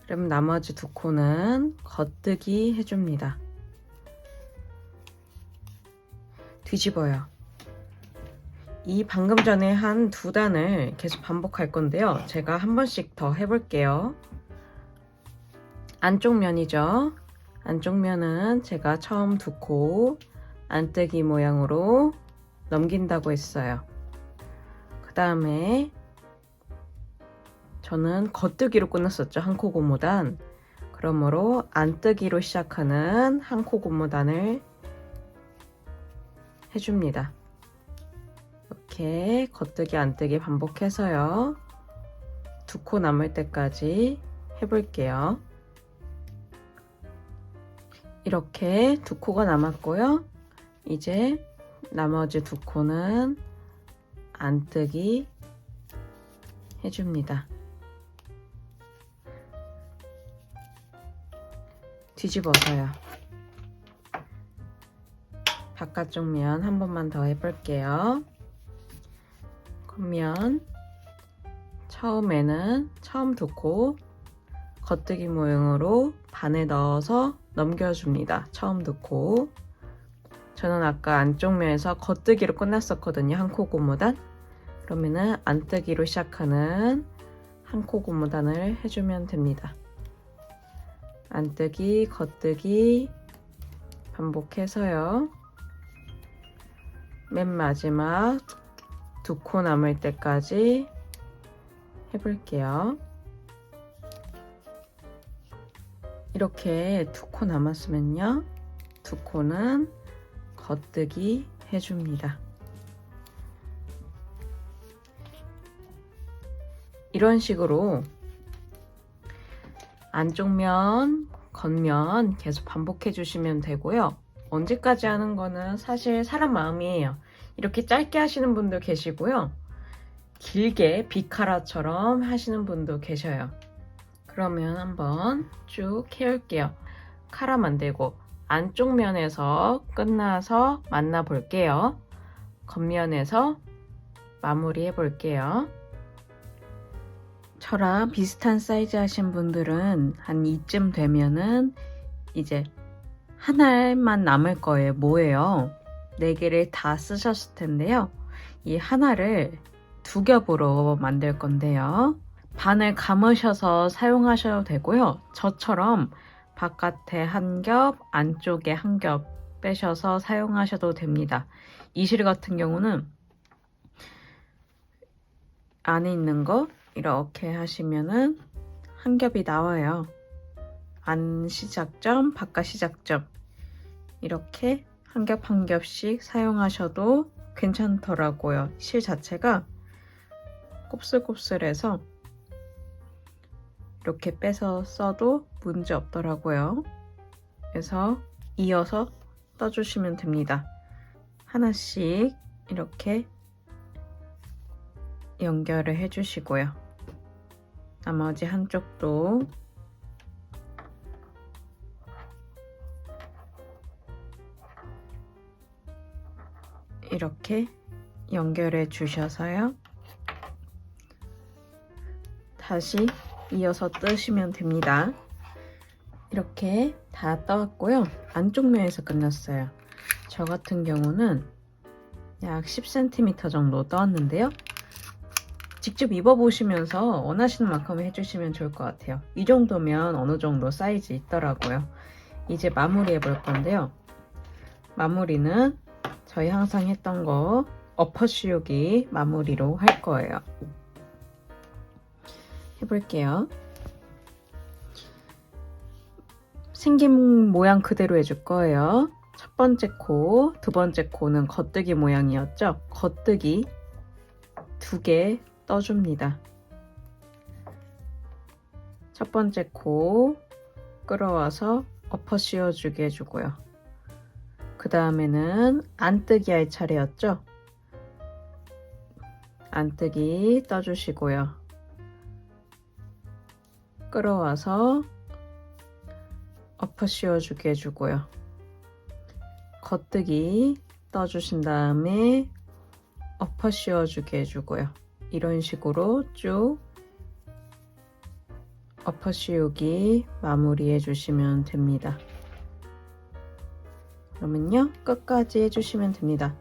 그럼 나머지 2코는 겉뜨기 해줍니다. 뒤집어요. 이 방금 전에 한 2단을 계속 반복할 건데요. 제가 한 번씩 더 해볼게요. 안쪽 면이죠. 안쪽 면은 제가 처음 2코 안뜨기 모양으로 넘긴다고 했어요. 그 그 다음에 저는 겉뜨기로 끝났었죠. 한 코 고무단. 그러므로 안뜨기로 시작하는 한 코 고무단을 해줍니다. 이렇게 겉뜨기 안뜨기 반복해서요. 2코 남을 때까지 해볼게요. 이렇게 2코가 남았고요. 이제 나머지 2코는 안뜨기 해줍니다. 뒤집어서요. 바깥쪽 면 한 번만 더 해볼게요. 겉면 처음에는 처음 2코 겉뜨기 모양으로 반에 넣어서 넘겨줍니다. 처음 2코. 저는 아까 안쪽 면에서 겉뜨기로 끝났었거든요. 한 코 고무단. 그러면은 안뜨기로 시작하는 한 코 고무단을 해주면 됩니다. 안뜨기, 겉뜨기 반복해서요. 맨 마지막 2코 남을 때까지 해볼게요. 이렇게 2코 남았으면요. 2코는 겉뜨기 해줍니다. 이런 식으로 안쪽 면, 겉면 계속 반복해 주시면 되고요. 언제까지 하는 거는 사실 사람 마음이에요. 이렇게 짧게 하시는 분도 계시고요. 길게 비카라처럼 하시는 분도 계셔요. 그러면 한번 쭉 해올게요. 카라 만들고 안쪽 면에서 끝나서 만나 볼게요. 겉면에서 마무리 해볼게요. 저랑 비슷한 사이즈 하신 분들은 한 이쯤 되면은 이제 한 알만 남을 거예요. 뭐예요? 4개를 다 쓰셨을 텐데요. 이 하나를 2겹으로 만들 건데요. 반을 감으셔서 사용하셔도 되고요. 저처럼 바깥에 한 겹, 안쪽에 한 겹 빼셔서 사용하셔도 됩니다. 이 실 같은 경우는 안에 있는 거 이렇게 하시면은 한 겹이 나와요. 안 시작점, 바깥 시작점 이렇게 한 겹 한 겹씩 사용하셔도 괜찮더라고요. 실 자체가 곱슬곱슬해서 이렇게 빼서 써도 문제 없더라고요. 그래서 이어서 떠주시면 됩니다. 하나씩 이렇게 연결을 해주시고요. 나머지 한쪽도 이렇게 연결해 주셔서요. 다시 이어서 뜨시면 됩니다. 이렇게 다 떠왔고요. 안쪽 면에서 끝났어요. 저 같은 경우는 약 10cm 정도 떠왔는데요. 직접 입어보시면서 원하시는 만큼 해주시면 좋을 것 같아요. 이 정도면 어느 정도 사이즈 있더라고요. 이제 마무리 해볼 건데요. 마무리는 저희 항상 했던 거 어퍼 씌우기 마무리로 할 거예요. 해볼게요. 생긴 모양 그대로 해줄 거예요. 첫 번째 코, 두 번째 코는 겉뜨기 모양이었죠. 겉뜨기 2개 떠줍니다. 첫 번째 코 끌어와서 엎어 씌워주게 해주고요. 그 다음에는 안뜨기 할 차례였죠. 안뜨기 떠주시고요. 끌어와서 엎어 씌워주게 해주고요. 겉뜨기 떠주신 다음에 엎어 씌워주게 해주고요. 이런 식으로 쭉 엎어 씌우기 마무리 해주시면 됩니다. 그러면요 끝까지 해주시면 됩니다.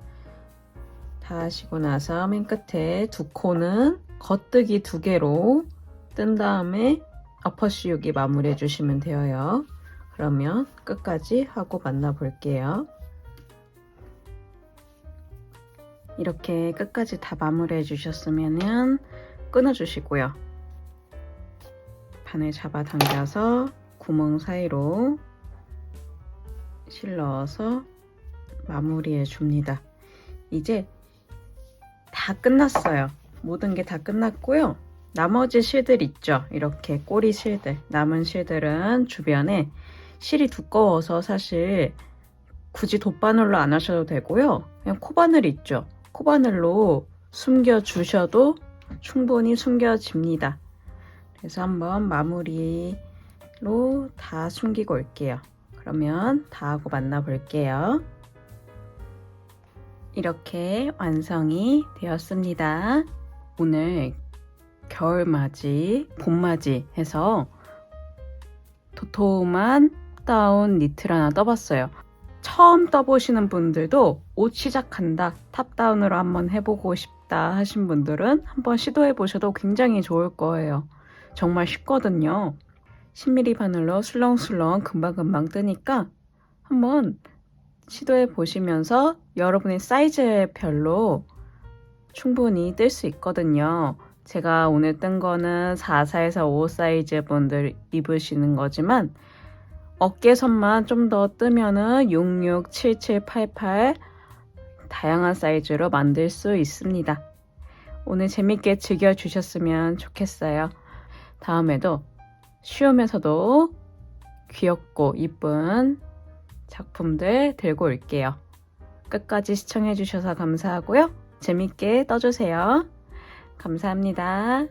다 하시고 나서 맨 끝에 2코는 겉뜨기 2개로 뜬 다음에 엎어 씌우기 마무리 해주시면 돼요. 그러면 끝까지 하고 만나 볼게요. 이렇게 끝까지 다 마무리해 주셨으면 끊어주시고요. 바늘 잡아당겨서 구멍 사이로 실 넣어서 마무리해 줍니다. 이제 다 끝났어요. 모든 게 다 끝났고요. 나머지 실들 있죠? 이렇게 꼬리 실들. 남은 실들은 주변에 실이 두꺼워서 사실 굳이 돗바늘로 안 하셔도 되고요. 그냥 코바늘 있죠? 코바늘로 숨겨주셔도 충분히 숨겨집니다. 그래서 한번 마무리로 다 숨기고 올게요. 그러면 다 하고 만나볼게요. 이렇게 완성이 되었습니다. 오늘 겨울맞이, 봄맞이 해서 도톰한 탑다운 니트를 하나 떠봤어요. 처음 떠보시는 분들도 옷 시작한다, 탑다운으로 한번 해보고 싶다 하신 분들은 한번 시도해 보셔도 굉장히 좋을 거예요. 정말 쉽거든요. 10mm 바늘로 술렁술렁 금방금방 뜨니까 한번 시도해 보시면서 여러분의 사이즈별로 충분히 뜰 수 있거든요. 제가 오늘 뜬 거는 44에서 5 사이즈 분들 입으시는 거지만 어깨선만 좀 더 뜨면은 66, 77, 88 다양한 사이즈로 만들 수 있습니다. 오늘 재밌게 즐겨주셨으면 좋겠어요. 다음에도 쉬우면서도 귀엽고 이쁜 작품들 들고 올게요. 끝까지 시청해주셔서 감사하고요. 재밌게 떠주세요. 감사합니다.